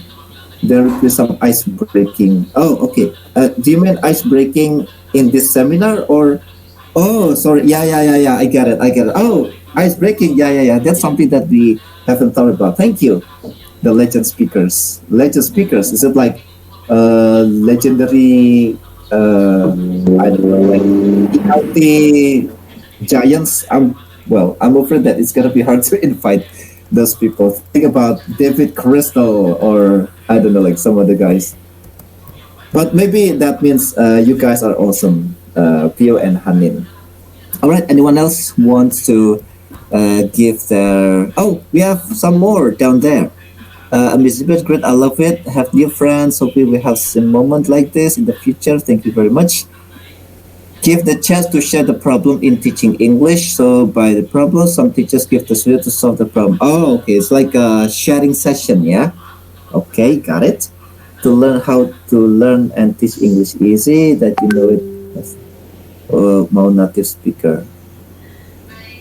There will be some ice breaking. Oh, okay. Do you mean ice breaking in this seminar or? Oh, sorry. Yeah. I get it. Oh, ice breaking. Yeah. That's something that we haven't thought about. Thank you. The legend speakers. Is it like legendary? I don't know, like healthy giants. I'm afraid that it's gonna be hard to invite those people. Think about David Crystal or I don't know, like some other guys. But maybe that means you guys are awesome, Phyo and Haneen. All right. Anyone else wants to give their? Oh, we have some more down there. Elizabeth, great. I love it. Have new friends. Hopefully, we have some moment like this in the future. Thank you very much. Give the chance to share the problem in teaching English. So by the problem, some teachers give the solution to solve the problem. Oh, okay. It's like a sharing session, yeah? Okay, got it. To learn how to learn and teach English easy, that you know it. More native speaker.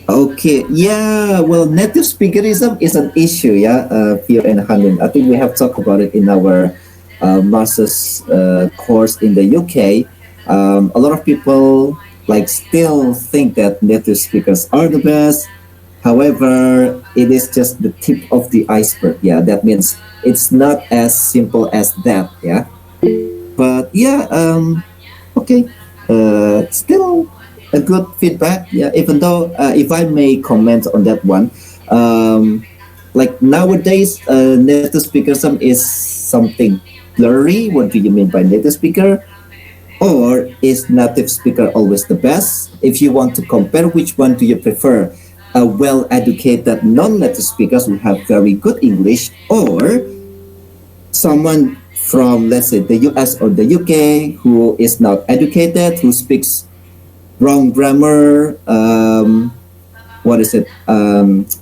Okay, yeah, well, native speakerism is an issue, yeah, Phyo and Haneen. I think we have talked about it in our master's course in the UK. A lot of people still think that native speakers are the best. However, it is just the tip of the iceberg. Yeah, that means it's not as simple as that. Yeah, but yeah, okay, still a good feedback. Yeah, even though if I may comment on that one, nowadays, native speakerism is something blurry. What do you mean by native speaker? Or is native speaker always the best? If you want to compare, which one do you prefer? A well-educated non-native speakers who have very good English, or someone from, let's say, the US or the UK who is not educated, who speaks wrong grammar,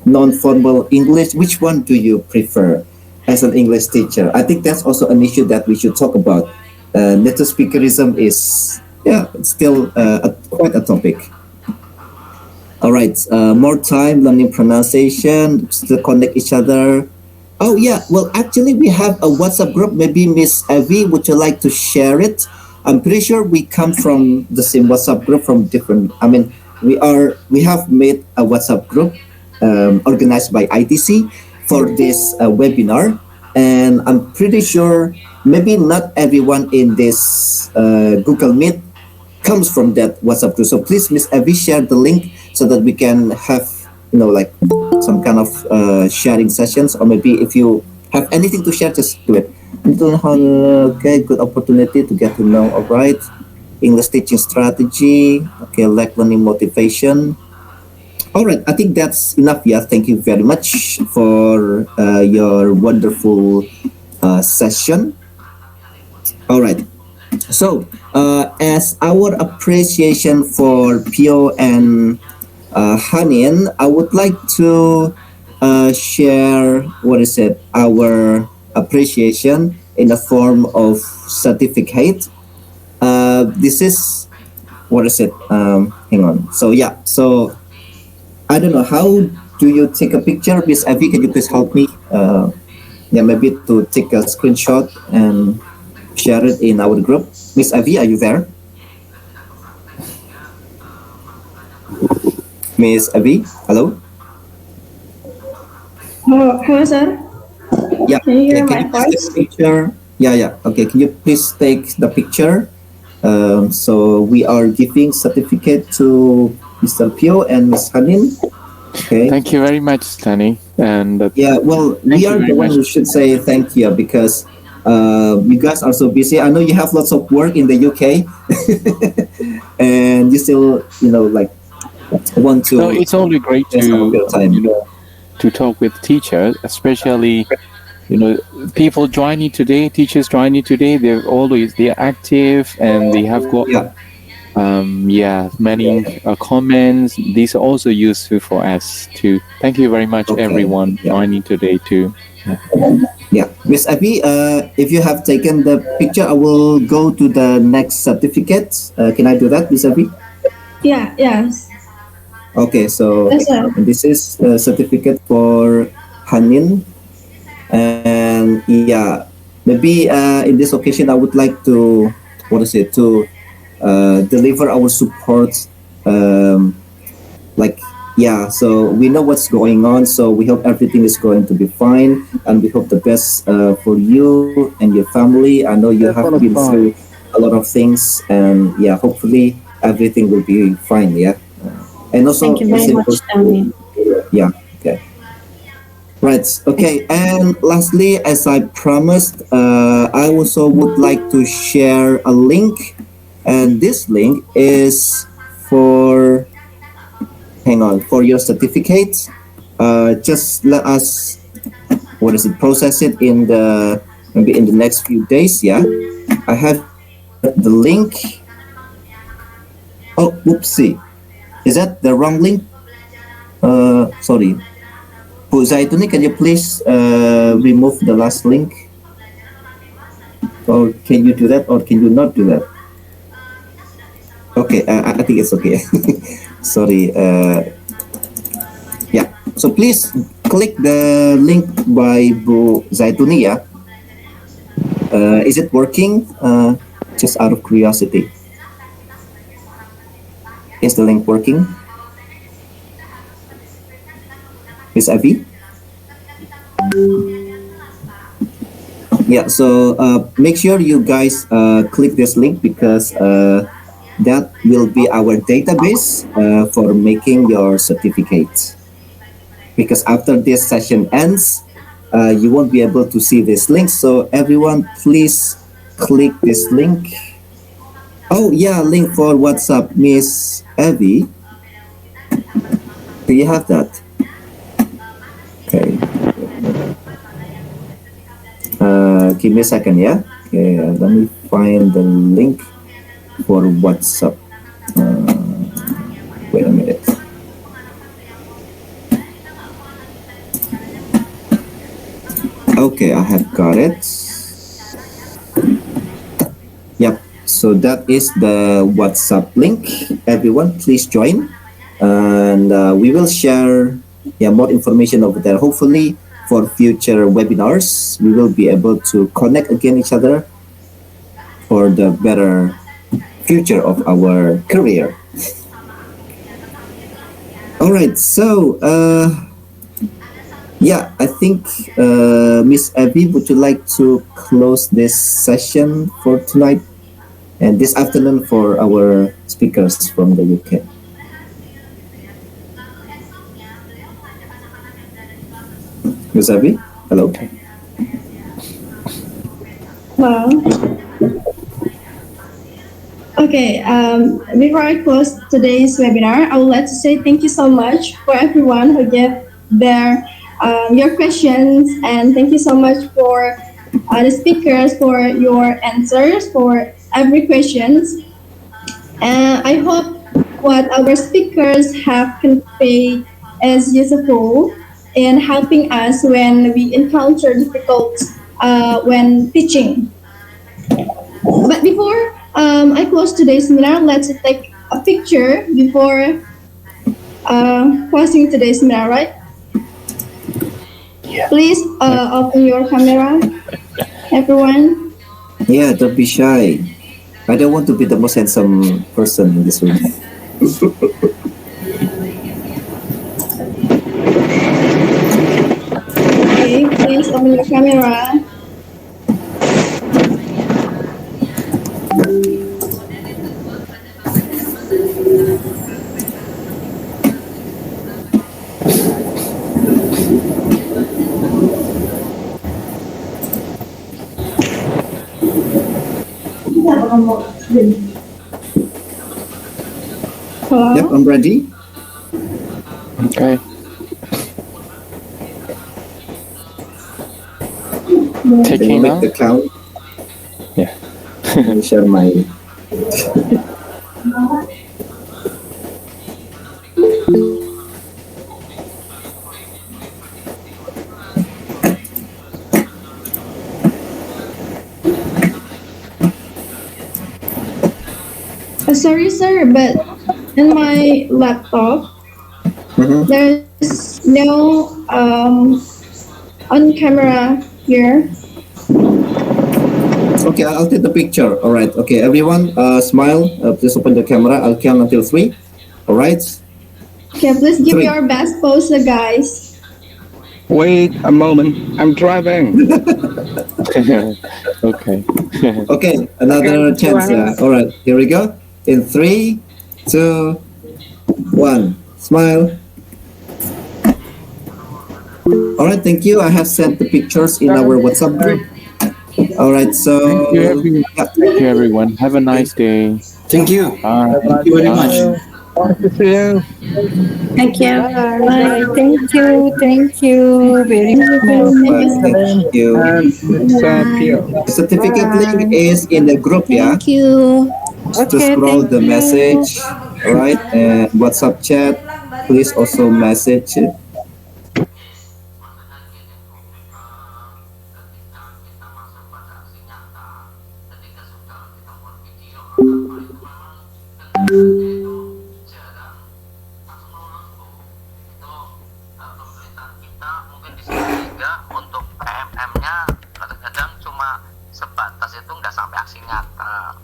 non-formal English? Which one do you prefer as an English teacher? I think that's also an issue that we should talk about. Native speakerism is, it's still quite a topic. All right, more time learning pronunciation to connect each other. Oh yeah, well actually we have a WhatsApp group. Maybe Miss Evie, would you like to share it? I'm pretty sure we come from the same WhatsApp group from different, we have made a WhatsApp group organized by ITC for this webinar, and I'm pretty sure maybe not everyone in this Google Meet comes from that WhatsApp group. So please, Miss Abby, share the link so that we can have like some kind of sharing sessions, or maybe if you have anything to share, just do it. Okay, good opportunity to get to know. All right, English teaching strategy. Okay, like learning motivation. All right, I think that's enough. Yeah, thank you very much for your wonderful session. All right. So, as our appreciation for Phyo and Haneen, I would like to share our appreciation in the form of certificate. This is hang on. So yeah, so I don't know, how do you take a picture, Miss Abby? Can you please help me? Maybe to take a screenshot and share it in our group. Miss Avi, are you there? Miss Avi, hello? Hello, sir. Yeah. Can you hear can my you please voice? take a picture? Yeah. Okay, can you please take the picture? So we are giving certificate to Mr. Phyo and Miss Haneen. Okay. Thank you very much, Stanley. And we are the one who should say thank you, because you guys are so busy. I know you have lots of work in the UK, and you still, want to. So it's only great to talk with teachers, especially people joining today, teachers joining today. They're active, and they have got many comments. These are also useful for us too. Thank you very much, everyone joining today too. Yeah, Miss Abby, if you have taken the picture, I will go to the next certificate. Can I do that, Miss Abby? Yes. Okay, so Yes, sir. this is a certificate for Haneen, and maybe in this occasion I would like to deliver our support. So we know what's going on, so we hope everything is going to be fine, and we hope the best for you and your family. I know you have been through a lot of things, and hopefully everything will be fine. And also Thank you very much, Stanley. Okay. Right. Okay. And lastly, as I promised, I also would like to share a link, and this link is for your certificate. Just let us process it in the next few days. I have the link. Oh, whoopsie, is that the wrong link? Sorry, Bu Zaituni, can you please remove the last link, or can you do that, or can you not do that? Okay, I think it's okay. Sorry. So please click the link by Bu Zaituni. Is it working? Just out of curiosity. Is the link working? Miss Avi? So make sure you guys click this link, because that will be our database for making your certificate. Because after this session ends, you won't be able to see this link. So everyone, please click this link. Oh yeah, link for WhatsApp, Miss Abby. Do you have that? Okay. Give me a second, yeah? Okay, let me find the link for WhatsApp. Wait a minute. Okay, I have got it. Yep, so that is the WhatsApp link. Everyone, please join, and we will share more information over there. Hopefully, for future webinars, we will be able to connect again each other for the better future of our career. All right. So, yeah, I think Miss Abby, would you like to close this session for tonight and this afternoon for our speakers from the UK? Miss Abby, hello. Well, okay. Before I close today's webinar, I would like to say thank you so much for everyone who gave their your questions, and thank you so much for the speakers for your answers for every questions. And I hope what our speakers have conveyed is useful in helping us when we encounter difficulties when teaching. But before I close today's seminar, let's take a picture before closing today's seminar, right? Yeah. Please open your camera, everyone. Yeah, don't be shy. I don't want to be the most handsome person in this room. Okay, please open your camera. Hello? Yep, I'm ready. Okay. Can you Taking make now? the count? Yeah. Let me share my. Sorry, sir, but in my laptop, there's no on camera here. Okay, I'll take the picture. All right. Okay, everyone, smile. Please open the camera. I'll count until 3. All right. Okay, please give 3. your best pose, guys. Wait a moment. I'm driving. Okay. Okay, another chance. All right, here we go. In 3, 2, 1. Smile. All right, thank you. I have sent the pictures in our WhatsApp group. All right, so Thank you, everyone. Thank you, everyone. Have a nice day. Thank you. Bye. Thank you very much. Nice to see you. Thank you. Bye. Thank you. Thank you very much. Thank you. And Miss Phyo. The certificate link is in the group, yeah? Thank you. Just Okay, scroll thank the you. message, all right? And WhatsApp chat, please also message it. Untuk PMM-nya kadang-kadang cuma sebatas itu nggak sampai aksi nyata.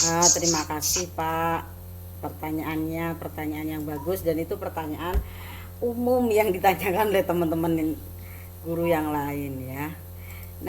Terima kasih Pak, pertanyaan yang bagus, dan itu pertanyaan umum yang ditanyakan oleh teman-teman guru yang lain ya.